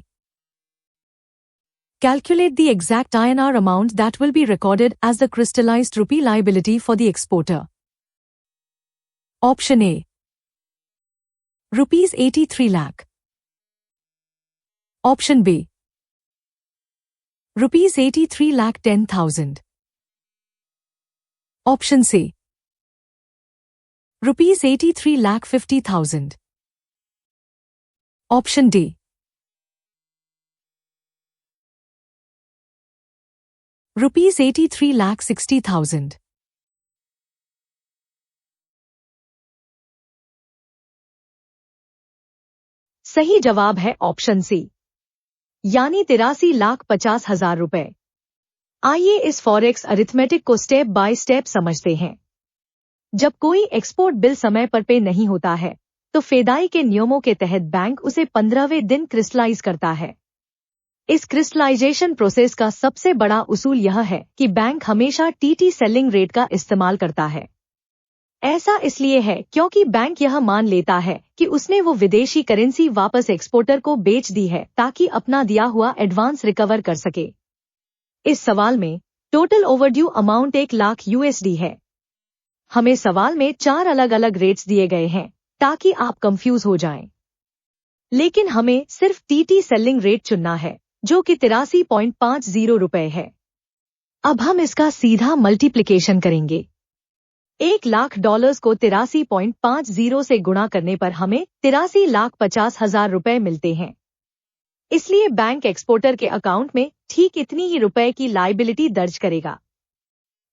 Calculate the exact INR amount that will be recorded as the crystallized rupee liability for the exporter. Option A. Rupees 83 lakh. Option B. Rupees 83 lakh 10,000. Option C. Rupees 83 lakh 50,000. Option D. Rupees 83 lakh 60,000. सही जवाब है option C, यानी 83,50,000 रुपए। आइए इस forex arithmetic को step by step समझते हैं। जब कोई एक्सपोर्ट बिल समय पर पे नहीं होता है, तो फेदाई के नियमों के तहत बैंक उसे 15वें दिन क्रिस्टलाइज करता है। इस क्रिस्टलाइजेशन प्रोसेस का सबसे बड़ा उसूल यह है कि बैंक हमेशा टीटी सेलिंग रेट का इस्तेमाल करता है। ऐसा इसलिए है क्योंकि बैंक यह मान लेता है कि उसने वो विदेशी करेंसी वापस एक्सपोर्टर को बेच दी है ताकि अपना दिया हुआ एडवांस रिकवर कर सके। इस सवाल में टोटल ओवरड्यू अमाउंट $1 लाख है। हमें सवाल में 4 अलग अलग रेट्स दिए गए हैं ताकि आप कंफ्यूज हो जाएं। लेकिन हमें सिर्फ टीटी सेलिंग रेट चुनना है, जो कि 83.50 रुपए है। अब हम इसका सीधा मल्टीप्लिकेशन करेंगे। $1 लाख को 83.50 से गुणा करने पर हमें 83,50,000 रुपए मिलते हैं। इसलिए बैंक एक्सपोर्टर के अकाउंट में ठीक इतनी ही रुपए की लायबिलिटी दर्ज करेगा।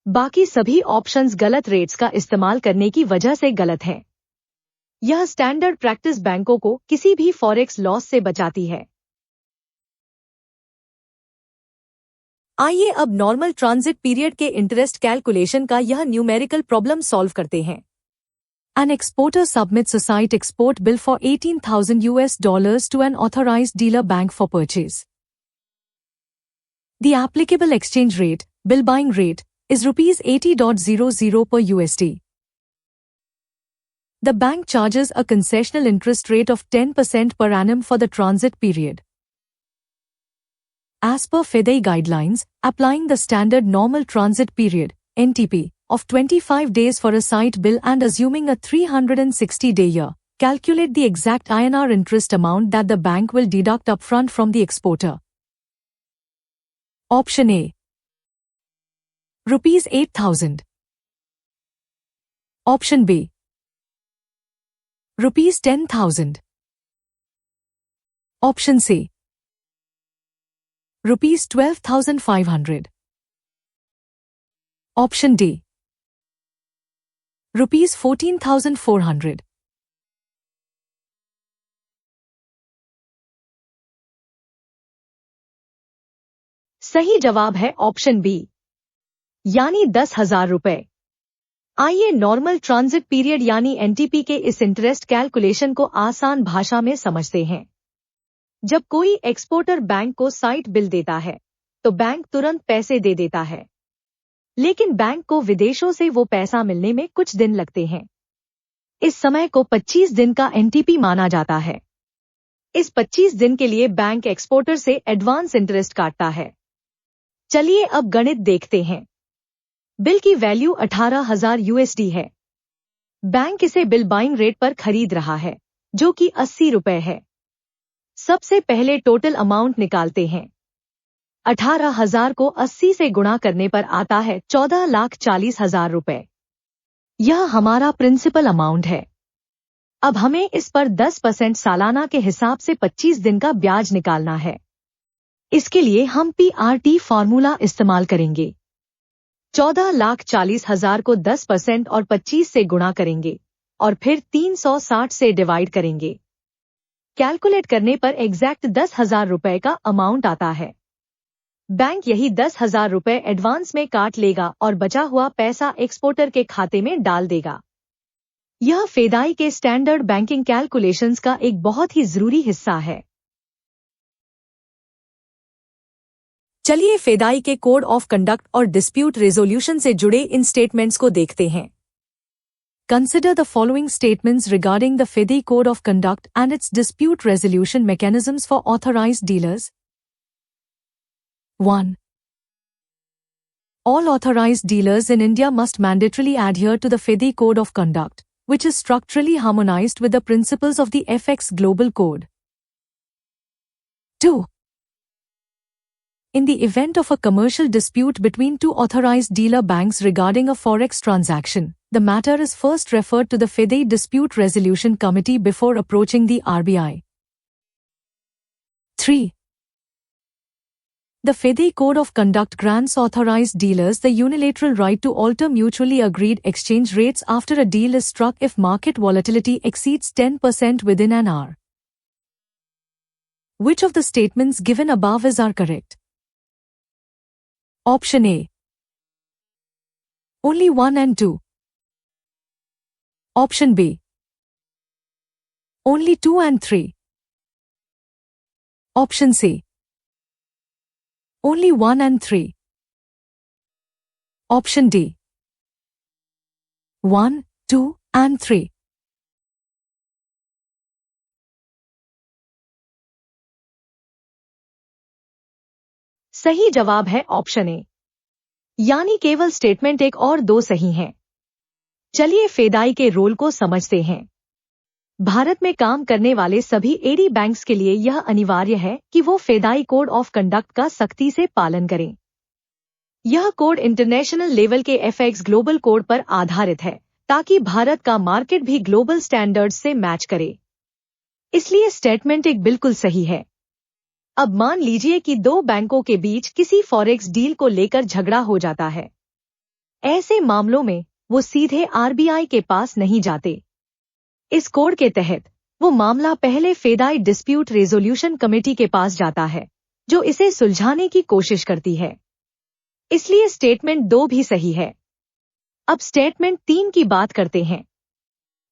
बाकी सभी ऑप्शंस गलत रेट्स का इस्तेमाल करने की वजह से गलत हैं। यह स्टैंडर्ड प्रैक्टिस बैंकों को किसी भी फॉरेक्स लॉस से बचाती है। आइए अब नॉर्मल ट्रांजिट पीरियड के इंटरेस्ट कैलकुलेशन का यह न्यूमेरिकल प्रॉब्लम सॉल्व करते हैं। An exporter submits a site export bill for $18,000 to an authorized dealer bank for purchase. The applicable exchange rate, bill buying rate, is rupees 80.00 per USD. The bank charges a concessional interest rate of 10% per annum for the transit period. As per FEDI guidelines, applying the standard normal transit period, NTP, of 25 days for a site bill and assuming a 360-day year, calculate the exact INR interest amount that the bank will deduct upfront from the exporter. Option A. Rupees 8,000. Option B. Rupees 10,000. Option C. Rupees 12,500. Option D. Rupees 14,400. सही जवाब है option B, यानी 10,000 रुपए। आइए normal transit period यानी NTP के इस interest calculation को आसान भाषा में समझते हैं। जब कोई एक्सपोर्टर बैंक को साइट बिल देता है तो बैंक तुरंत पैसे दे देता है, लेकिन बैंक को विदेशों से वो पैसा मिलने में कुछ दिन लगते हैं। इस समय को 25 दिन का एनटीपी माना जाता है। इस 25 दिन के लिए बैंक एक्सपोर्टर से एडवांस इंटरेस्ट काटता है। चलिए अब गणित देखते हैं। बिल की वैल्यू 18,000 USD है। बैंक इसे बिल बाइंग रेट पर खरीद रहा है, जो कि 80 रुपए है। सबसे पहले टोटल अमाउंट निकालते हैं। 18,000 को 80 से गुणा करने पर आता है 14,40,000 रुपए। यह हमारा प्रिंसिपल अमाउंट है। अब हमें इस पर 10% सालाना के हिसाब से 25 दिन का ब्याज निकालना है। इसके लिए हम PRT फार्मूला इस्तेमाल करेंगे। 14,40,000 को 10% और 25 से गुणा करेंगे और फिर 360 से डिवाइड करेंगे। कैलकुलेट करने पर एग्जैक्ट 10,000 रुपए का अमाउंट आता है। बैंक यही 10,000 रुपए एडवांस में काट लेगा और बचा हुआ पैसा एक्सपोर्टर के खाते में डाल देगा। यह फेदाई के स्टैंडर्ड बैंकिंग कैलकुलेशंस का एक बहुत ही जरूरी हिस्सा है। चलिए फेदाई के कोड ऑफ कंडक्ट और डिस्प्यूट रेजोल्यूशन से जुड़े इन स्टेटमेंट्स को देखते हैं। Consider the following statements regarding the FEDI Code of Conduct and its dispute resolution mechanisms for authorized dealers. 1. All authorized dealers in India must mandatorily adhere to the FEDI Code of Conduct, which is structurally harmonized with the principles of the FX Global Code. 2. In the event of a commercial dispute between two authorized dealer banks regarding a forex transaction, the matter is first referred to the FEDI Dispute Resolution Committee before approaching the RBI. 3. The FEDI Code of Conduct grants authorized dealers the unilateral right to alter mutually agreed exchange rates after a deal is struck if market volatility exceeds 10% within an hour. Which of the statements given above are correct? Option A. Only 1 and 2. Option B. Only 2 and 3. Option C. Only 1 and 3. Option D. 1, 2 and 3. सही जवाब है option A, यानी केवल statement 1 और 2 सही हैं। चलिए फेदाई के रोल को समझते हैं। भारत में काम करने वाले सभी एडी बैंक्स के लिए यह अनिवार्य है कि वो फेदाई कोड ऑफ कंडक्ट का सख्ती से पालन करें। यह कोड इंटरनेशनल लेवल के FX ग्लोबल कोड पर आधारित है, ताकि भारत का मार्केट भी ग्लोबल स्टैंडर्ड्स से मैच करे। इसलिए स्टेटमेंट 1 बिल्कुल सही है। अब मान लीजिए कि दो बैंकों के बीच किसी फॉरेक्स डील को लेकर झगड़ा हो जाता है। ऐसे मामलों में वो सीधे आरबीआई के पास नहीं जाते। इस कोड के तहत वो मामला पहले फेडाई डिस्प्यूट रेजोल्यूशन कमेटी के पास जाता है, जो इसे सुलझाने की कोशिश करती है। इसलिए स्टेटमेंट 2 भी सही है। अब स्टेटमेंट 3 की बात करते हैं।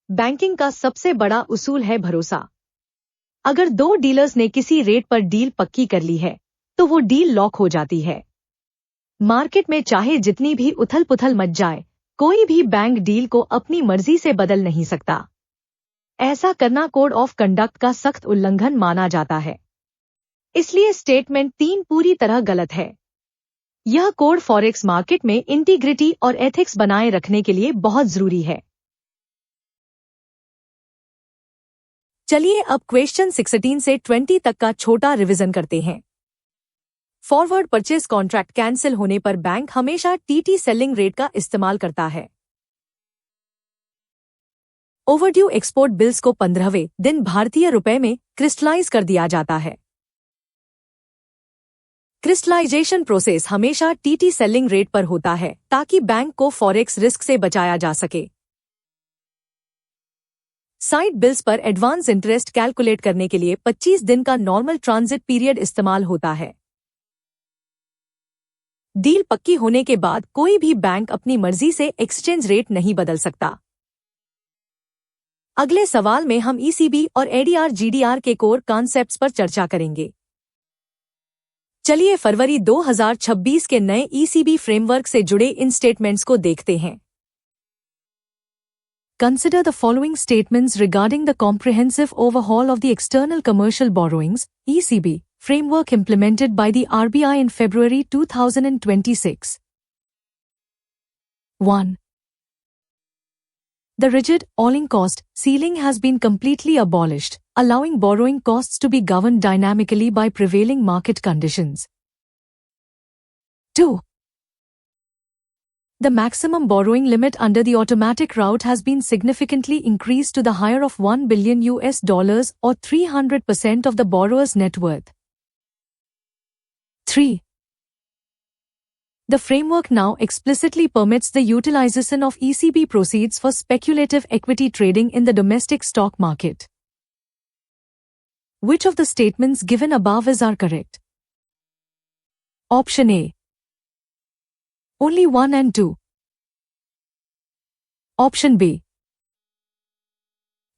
बैंकिंग का सबसे बड़ा उसूल है भरोसा। अगर दो डीलर्स ने किसी रेट पर डील पक्की कर ली है, तो वो डील लॉक हो जाती है। मार्केट में चाहे जितनी भी उथल पुथल मच जाए, कोई भी बैंक डील को अपनी मर्जी से बदल नहीं सकता। ऐसा करना कोड ऑफ कंडक्ट का सख्त उल्लंघन माना जाता है। इसलिए स्टेटमेंट 3 पूरी तरह गलत है। यह कोड फॉरेक्स मार्केट में इंटीग्रिटी और एथिक्स बनाए रखने के लिए बहुत जरूरी है। चलिए अब क्वेश्चन 16 से 20 तक का छोटा रिवीजन करते हैं। फॉरवर्ड परचेज कॉन्ट्रैक्ट कैंसिल होने पर बैंक हमेशा टीटी सेलिंग रेट का इस्तेमाल करता है। ओवरड्यू एक्सपोर्ट बिल्स को 15वें दिन भारतीय रुपए में क्रिस्टलाइज कर दिया जाता है। क्रिस्टलाइजेशन प्रोसेस हमेशा टीटी सेलिंग रेट पर होता है ताकि बैंक को फॉरेक्स रिस्क से बचाया जा सके। साइड बिल्स पर एडवांस इंटरेस्ट कैलकुलेट करने के लिए 25 दिन का नॉर्मल ट्रांजिट पीरियड इस्तेमाल होता है। डील पक्की होने के बाद कोई भी बैंक अपनी मर्जी से एक्सचेंज रेट नहीं बदल सकता। अगले सवाल में हम ईसीबी और एडीआर जीडीआर के कोर कॉन्सेप्ट्स पर चर्चा करेंगे। चलिए फरवरी 2026 के नए ईसीबी फ्रेमवर्क से जुड़े इन स्टेटमेंट्स को देखते हैं। Consider the following statements regarding the comprehensive overhaul of the external commercial borrowings (ECB) framework implemented by the RBI in February 2026. 1. The rigid all-in cost ceiling has been completely abolished, allowing borrowing costs to be governed dynamically by prevailing market conditions. 2. The maximum borrowing limit under the automatic route has been significantly increased to the higher of $1 billion or 300% of the borrower's net worth. 3. The framework now explicitly permits the utilization of ECB proceeds for speculative equity trading in the domestic stock market. Which of the statements given above are correct? Option A. Only 1 and 2. Option B.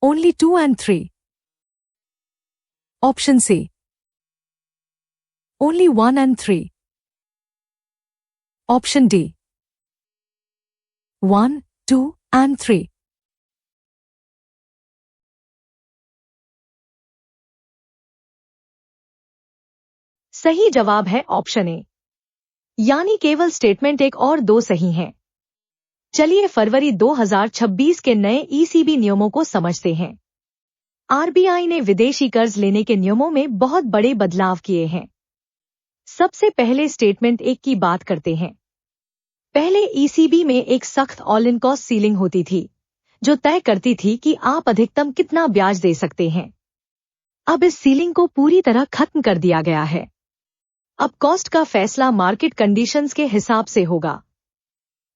Only 2 and 3. Option C. Only 1 and 3. Option D. 1, 2 and 3. सही जवाब है option A, यानी केवल statement 1 और 2 सही हैं। चलिए फरवरी 2026 के नए ईसीबी नियमों को समझते हैं। आरबीआई ने विदेशी कर्ज लेने के नियमों में बहुत बड़े बदलाव किए हैं। सबसे पहले स्टेटमेंट 1 की बात करते हैं। पहले ईसीबी में एक सख्त ऑल इन कॉस्ट सीलिंग होती थी, जो तय करती थी कि आप अधिकतम कितना ब्याज दे सकते हैं। अब इस सीलिंग को पूरी तरह खत्म कर दिया गया है। अब कॉस्ट का फैसला मार्केट कंडीशंस के हिसाब से होगा।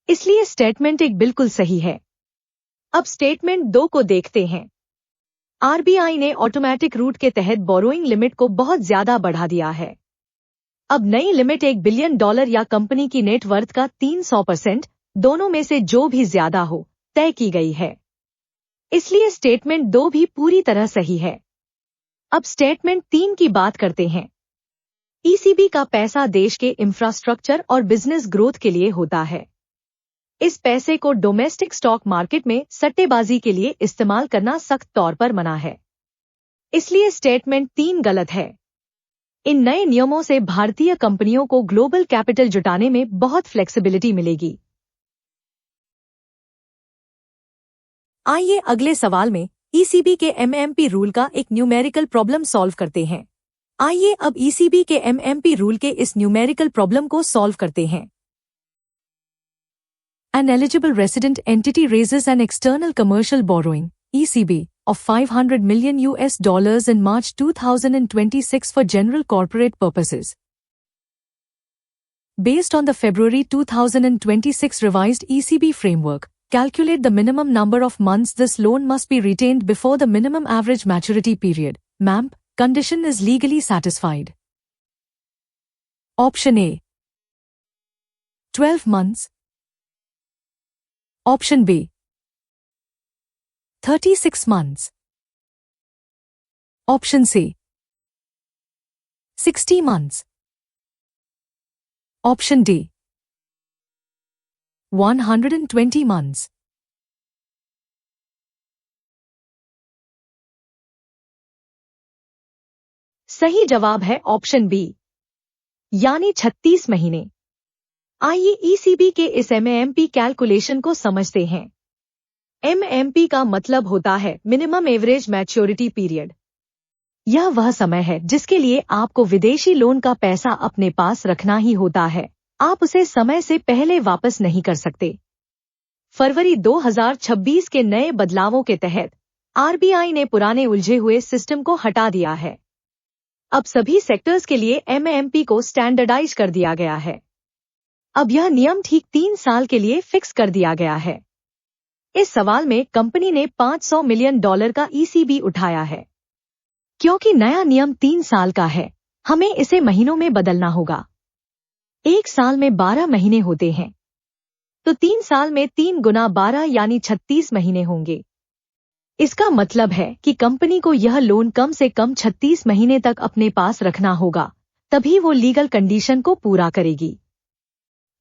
इसलिए स्टेटमेंट 1 बिल्कुल सही है। अब स्टेटमेंट 2 को देखते हैं। आरबीआई ने ऑटोमेटिक रूट के तहत बोरोइंग लिमिट को बहुत ज्यादा बढ़ा दिया है। अब नई लिमिट $1 बिलियन या कंपनी की नेट वर्थ का 300%, दोनों में से जो भी ज्यादा हो, तय की गई है। इसलिए स्टेटमेंट 2 भी पूरी तरह सही है। अब स्टेटमेंट 3 की बात करते हैं। ईसीबी का पैसा देश के इंफ्रास्ट्रक्चर और बिजनेस ग्रोथ के लिए होता है। इस पैसे को डोमेस्टिक स्टॉक मार्केट में सट्टेबाजी के लिए इस्तेमाल करना सख्त तौर पर मना है। इसलिए स्टेटमेंट 3 गलत है। इन नए नियमों से भारतीय कंपनियों को ग्लोबल कैपिटल जुटाने में बहुत फ्लेक्सिबिलिटी मिलेगी। आइए अगले सवाल में ईसीबी के एमएमपी रूल का एक न्यूमेरिकल प्रॉब्लम सॉल्व करते हैं। आइए अब ईसीबी के एमएमपी रूल के इस न्यूमेरिकल प्रॉब्लम को सॉल्व करते हैं। An eligible resident entity raises an external commercial borrowing (ECB) of $500 million in March 2026 for general corporate purposes. Based on the February 2026 revised ECB framework, calculate the minimum number of months this loan must be retained before the minimum average maturity period, MAMP, condition is legally satisfied. Option A, 12 months. Option B, 36 months. Option C, 60 months. Option D, 120 months. सही जवाब है option B, यानी 36 महीने। आइए ECB के इस MMP calculation को समझते हैं। एमएमपी का मतलब होता है मिनिमम एवरेज मैच्योरिटी पीरियड। यह वह समय है जिसके लिए आपको विदेशी लोन का पैसा अपने पास रखना ही होता है, आप उसे समय से पहले वापस नहीं कर सकते। फरवरी 2026 के नए बदलावों के तहत आरबीआई ने पुराने उलझे हुए सिस्टम को हटा दिया है। अब सभी सेक्टर्स के लिए एमएमपी को स्टैंडर्डाइज कर दिया गया है। अब यह नियम ठीक 3 साल के लिए फिक्स कर दिया गया है। इस सवाल में कंपनी ने $500 मिलियन का ईसीबी उठाया है। क्योंकि नया नियम 3 साल का है, हमें इसे महीनों में बदलना होगा। 1 साल में 12 महीने होते हैं, तो 3 साल में 3 गुना 12 यानी 36 महीने होंगे। इसका मतलब है कि कंपनी को यह लोन कम से कम 36 महीने तक अपने पास रखना होगा, तभी वो लीगल कंडीशन को पूरा करेगी।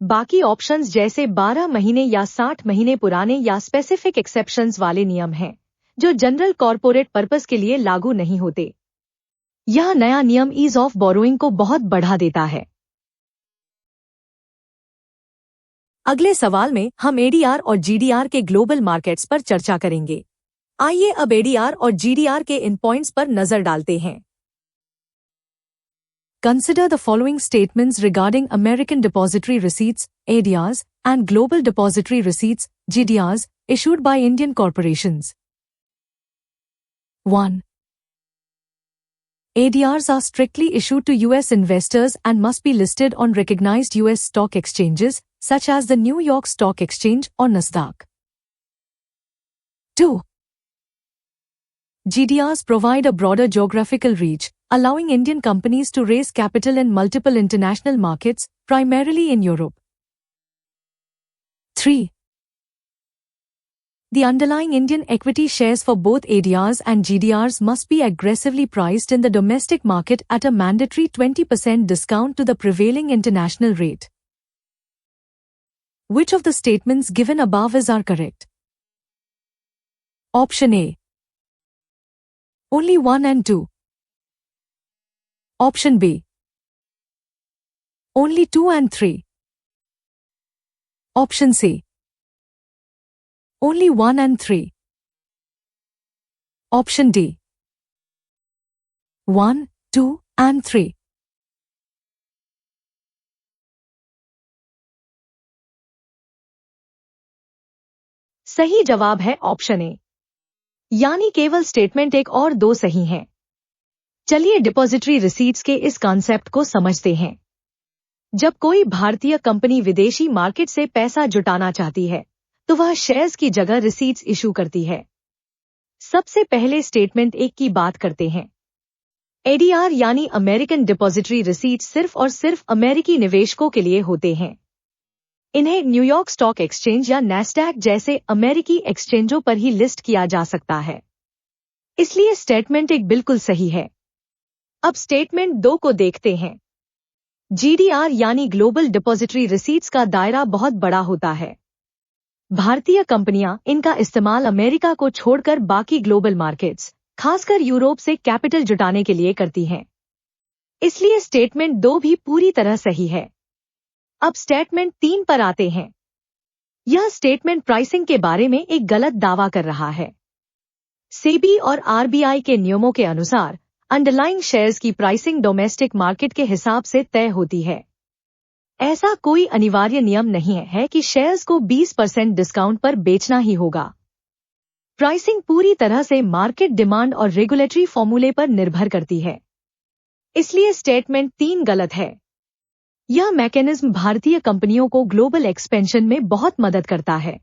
बाकी ऑप्शंस जैसे 12 महीने या 60 महीने पुराने या स्पेसिफिक एक्सेप्शंस वाले नियम हैं, जो जनरल कॉर्पोरेट पर्पस के लिए लागू नहीं होते। यह नया नियम ईज ऑफ बोरोइंग को बहुत बढ़ा देता है। अगले सवाल में हम एडीआर और जीडीआर के ग्लोबल मार्केट्स पर चर्चा करेंगे। आइए अब एडीआर और जीडीआर के इन पॉइंट्स पर नजर डालते हैं। Consider the following statements regarding American Depository Receipts, ADRs, and Global Depository Receipts, GDRs, issued by Indian corporations. 1. ADRs are strictly issued to U.S. investors and must be listed on recognized U.S. stock exchanges, such as the New York Stock Exchange or Nasdaq. 2. GDRs provide a broader geographical reach, allowing Indian companies to raise capital in multiple international markets, primarily in Europe. 3. The underlying Indian equity shares for both ADRs and GDRs must be aggressively priced in the domestic market at a mandatory 20% discount to the prevailing international rate. Which of the statements given above are correct? Option A, only 1 and 2. Option B, only 2 and 3. Option C, only 1 and 3. Option D, 1, 2 and 3. सही जवाब है option A, यानी केवल statement 1 और 2 सही हैं। चलिए depository receipts के इस कॉन्सेप्ट को समझते हैं। जब कोई भारतीय कंपनी विदेशी मार्केट से पैसा जुटाना चाहती है, तो वह शेयर्स की जगह रिसीट्स इशू करती है। सबसे पहले स्टेटमेंट 1 की बात करते हैं। एडीआर यानी अमेरिकन डिपॉजिटरी रिसीट्स सिर्फ और सिर्फ अमेरिकी निवेशकों के लिए होते हैं। इन्हें न्यूयॉर्क स्टॉक एक्सचेंज या नैस्डैक जैसे अमेरिकी एक्सचेंजों पर ही लिस्ट किया जा सकता है। इसलिए स्टेटमेंट 1 बिल्कुल सही है। अब स्टेटमेंट 2 को देखते हैं। जीडीआर यानी ग्लोबल डिपॉजिटरी रिसीट्स का दायरा बहुत बड़ा होता है। भारतीय कंपनियां इनका इस्तेमाल अमेरिका को छोड़कर बाकी ग्लोबल मार्केट्स, खासकर यूरोप से कैपिटल जुटाने के लिए करती हैं। इसलिए स्टेटमेंट 2 भी पूरी तरह सही है। अब स्टेटमेंट 3 पर आते हैं। यह स्टेटमेंट प्राइसिंग के बारे में एक गलत दावा कर रहा है। सेबी और आरबीआई के नियमों के अनुसार अंडरलाइंग शेयर्स की प्राइसिंग डोमेस्टिक मार्केट के हिसाब से तय होती है। ऐसा कोई अनिवार्य नियम नहीं है कि शेयर्स को 20% डिस्काउंट पर बेचना ही होगा। प्राइसिंग पूरी तरह से मार्केट डिमांड और रेगुलेटरी फॉर्मूले पर निर्भर करती है, इसलिए स्टेटमेंट 3 गलत है। यह मैकेनिज्म भारतीय कंपनियों को ग्लोबल एक्सपेंशन में बहुत मदद करता है।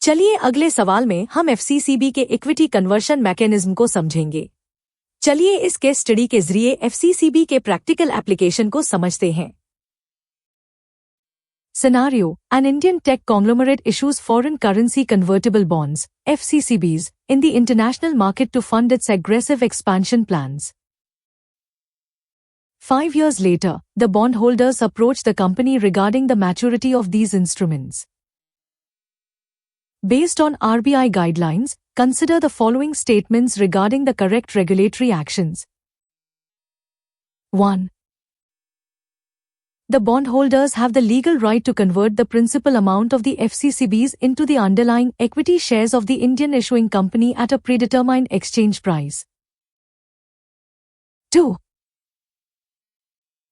चलिए अगले सवाल में हम एफसीसीबी के इक्विटी कन्वर्शन मैकेनिज्म को समझेंगे। चलिए इस केस स्टडी के जरिए एफसीसीबी के प्रैक्टिकल एप्लीकेशन को समझते हैं। Scenario: An Indian tech conglomerate issues foreign currency convertible bonds (FCCBs) in the international market to fund its aggressive expansion plans. 5 years later, the bondholders approach the company regarding the maturity of these instruments. Based on RBI guidelines, consider the following statements regarding the correct regulatory actions. 1. The bondholders have the legal right to convert the principal amount of the FCCBs into the underlying equity shares of the Indian issuing company at a predetermined exchange price. 2.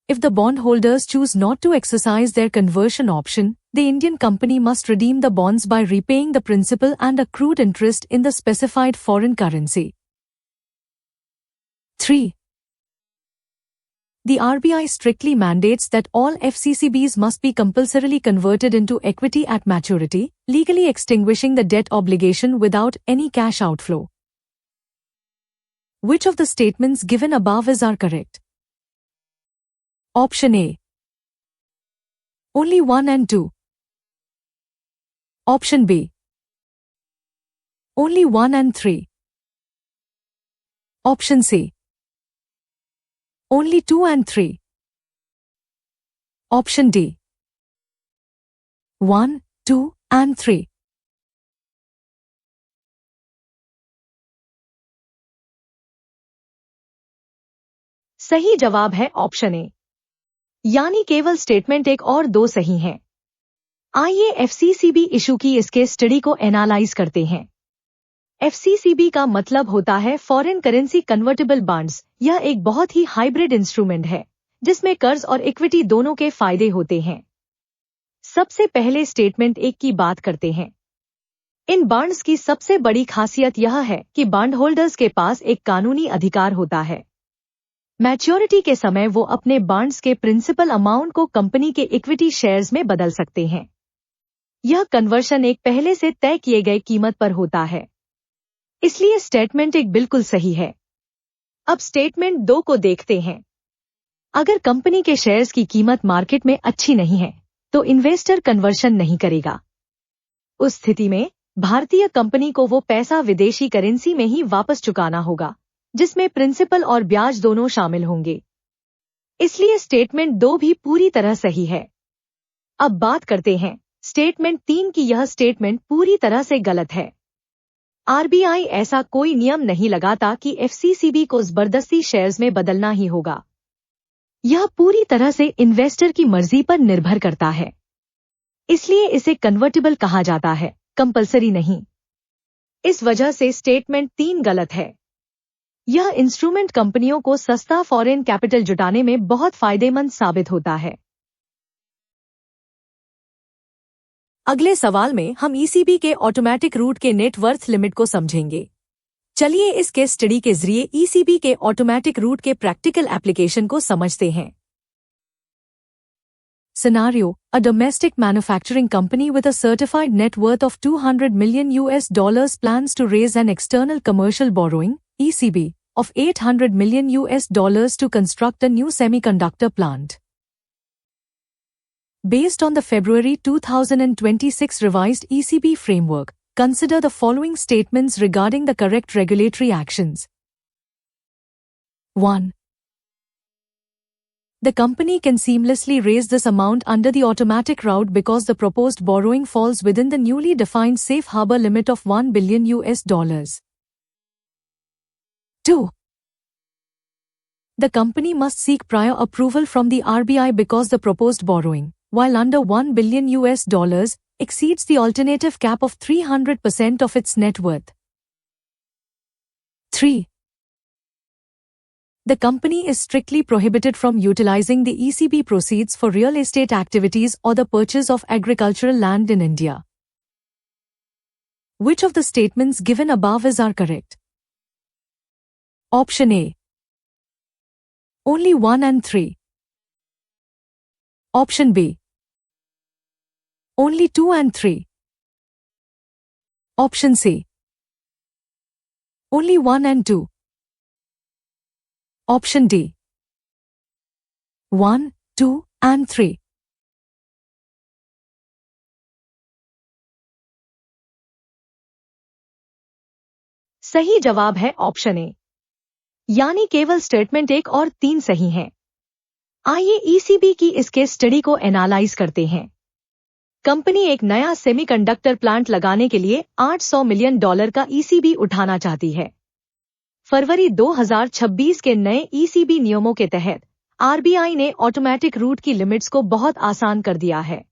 If the bondholders choose not to exercise their conversion option, the Indian company must redeem the bonds by repaying the principal and accrued interest in the specified foreign currency. 3. The RBI strictly mandates that all FCCBs must be compulsorily converted into equity at maturity, legally extinguishing the debt obligation without any cash outflow. Which of the statements given above are correct? Option A. Only 1 and 2. Option B. Only 1 and 3. Option C. Only 2 and 3. Option D. 1, 2 and 3. सही जवाब है option A, यानी केवल statement 1 और 2 सही हैं। आइए एफसीसीबी issue की इसके स्टडी को एनालाइज करते हैं। एफसीसीबी का मतलब होता है फॉरेन करेंसी कन्वर्टेबल बॉन्ड्स। यह एक बहुत ही हाइब्रिड इंस्ट्रूमेंट है जिसमें कर्ज और इक्विटी दोनों के फायदे होते हैं। सबसे पहले स्टेटमेंट 1 की बात करते हैं। इन बॉन्ड्स की सबसे बड़ी खासियत यह है कि बॉन्ड होल्डर्स के पास एक कानूनी अधिकार होता है। मैच्योरिटी के समय वो अपने बॉन्ड्स के प्रिंसिपल अमाउंट को कंपनी के इक्विटी शेयर्स में बदल सकते हैं। यह कन्वर्शन एक पहले से तय किए गए कीमत पर होता है, इसलिए स्टेटमेंट 1 बिल्कुल सही है। अब स्टेटमेंट 2 को देखते हैं। अगर कंपनी के शेयर्स की कीमत मार्केट में अच्छी नहीं है तो इन्वेस्टर कन्वर्शन नहीं करेगा। उस स्थिति में भारतीय कंपनी को वो पैसा विदेशी करेंसी में ही वापस चुकाना होगा, जिसमें प्रिंसिपल और ब्याज दोनों शामिल होंगे। इसलिए स्टेटमेंट 2 भी पूरी तरह सही है। अब बात करते हैं स्टेटमेंट 3 की। यह स्टेटमेंट पूरी तरह से गलत है। आरबीआई ऐसा कोई नियम नहीं लगाता कि एफसीसीबी को जबरदस्ती शेयर्स में बदलना ही होगा। यह पूरी तरह से इन्वेस्टर की मर्जी पर निर्भर करता है, इसलिए इसे कन्वर्टिबल कहा जाता है, कंपल्सरी नहीं। इस वजह से स्टेटमेंट 3 गलत है। यह इंस्ट्रूमेंट कंपनियों को सस्ता फॉरेन कैपिटल जुटाने में बहुत फायदेमंद साबित होता है। अगले सवाल में हम ईसीबी के ऑटोमेटिक रूट के नेटवर्थ लिमिट को समझेंगे। चलिए इस केस स्टडी के जरिए ईसीबी के ऑटोमेटिक रूट के प्रैक्टिकल एप्लीकेशन को समझते हैं। Scenario: A domestic manufacturing company with a certified net worth of $200 million plans to raise an external commercial borrowing (ECB) of $800 million to construct a new semiconductor plant. Based on the February 2026 revised ECB framework, consider the following statements regarding the correct regulatory actions. 1. The company can seamlessly raise this amount under the automatic route because the proposed borrowing falls within the newly defined safe harbor limit of $1 billion. 2. The company must seek prior approval from the RBI because the proposed borrowing, while under $1 billion, exceeds the alternative cap of 300% of its net worth. 3. The company is strictly prohibited from utilizing the ECB proceeds for real estate activities or the purchase of agricultural land in India. Which of the statements given above is are correct? Option A. Only 1 and 3. Option B. Only 2 and 3. Option C. Only 1 and 2. Option D. 1, 2 and 3. सही जवाब है option A, यानी केवल statement 1 और 3 सही हैं। आइए ECB की इसके स्टडी को एनालाइज करते हैं। कंपनी एक नया सेमीकंडक्टर प्लांट लगाने के लिए $800 मिलियन का ईसीबी उठाना चाहती है। फरवरी 2026 के नए ईसीबी नियमों के तहत आरबीआई ने ऑटोमेटिक रूट की लिमिट्स को बहुत आसान कर दिया है।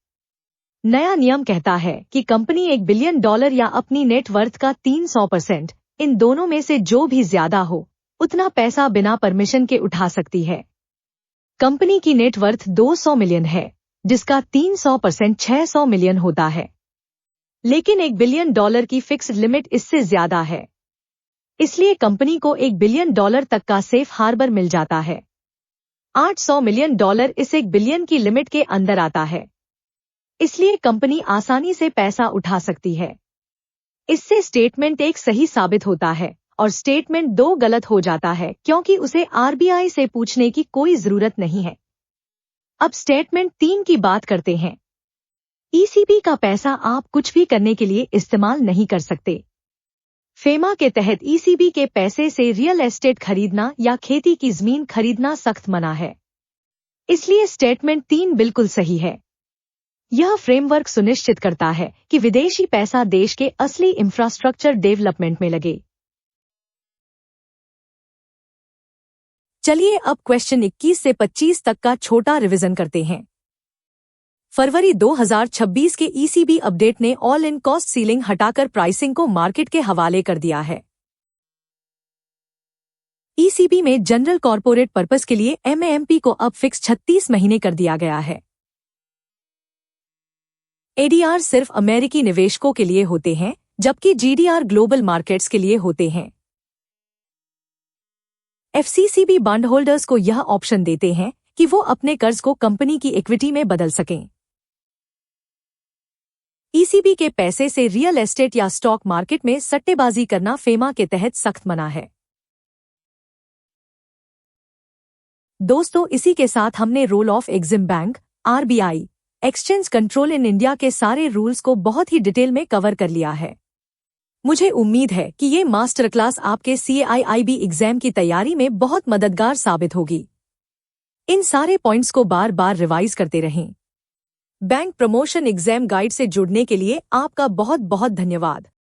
नया नियम कहता है कि कंपनी $1 बिलियन या अपनी नेटवर्थ का 300% इन दोनों में से जो भी ज्यादा हो उतना पैसा बिना परमिशन के उठा सकती है। कंपनी की नेटवर्थ 200 मिलियन है, जिसका 300% 600 मिलियन होता है, लेकिन $1 बिलियन की फिक्स्ड लिमिट इससे ज्यादा है। इसलिए कंपनी को $1 बिलियन तक का सेफ हार्बर मिल जाता है। $800 मिलियन इस $1 बिलियन की लिमिट के अंदर आता है, इसलिए कंपनी आसानी से पैसा उठा सकती है। इससे स्टेटमेंट 1 सही साबित होता है और स्टेटमेंट 2 गलत हो जाता है, क्योंकि उसे आरबीआई से पूछने की कोई जरूरत नहीं है। अब स्टेटमेंट 3 की बात करते हैं। ईसीबी का पैसा आप कुछ भी करने के लिए इस्तेमाल नहीं कर सकते। फेमा के तहत ईसीबी के पैसे से रियल एस्टेट खरीदना या खेती की जमीन खरीदना सख्त मना है। इसलिए स्टेटमेंट 3 बिल्कुल सही है। यह फ्रेमवर्क सुनिश्चित करता है कि विदेशी पैसा देश के असली इंफ्रास्ट्रक्चर डेवलपमेंट में लगे। चलिए अब क्वेश्चन 21 से 25 तक का छोटा रिवीजन करते हैं। फरवरी 2026 के ईसीबी अपडेट ने ऑल इन कॉस्ट सीलिंग हटाकर प्राइसिंग को मार्केट के हवाले कर दिया है। ईसीबी में जनरल कॉर्पोरेट पर्पस के लिए एमएएमपी को अब फिक्स 36 महीने कर दिया गया है। एडीआर सिर्फ अमेरिकी निवेशकों के लिए होते हैं, जबकि जीडीआर ग्लोबल मार्केट्स के लिए होते हैं। एफसीसीबी बॉन्ड होल्डर्स को यह ऑप्शन देते हैं कि वो अपने कर्ज को कंपनी की इक्विटी में बदल सकें। ईसीबी के पैसे से रियल एस्टेट या स्टॉक मार्केट में सट्टेबाजी करना फेमा के तहत सख्त मना है। दोस्तों, इसी के साथ हमने role of Exim bank, RBI, exchange control in India के सारे रूल्स को बहुत ही डिटेल में कवर कर लिया है। मुझे उम्मीद है कि ये मास्टर क्लास आपके CAIIB एग्जाम की तैयारी में बहुत मददगार साबित होगी। इन सारे पॉइंट्स को बार बार रिवाइज करते रहें। बैंक प्रमोशन एग्जाम गाइड से जुड़ने के लिए आपका बहुत बहुत धन्यवाद।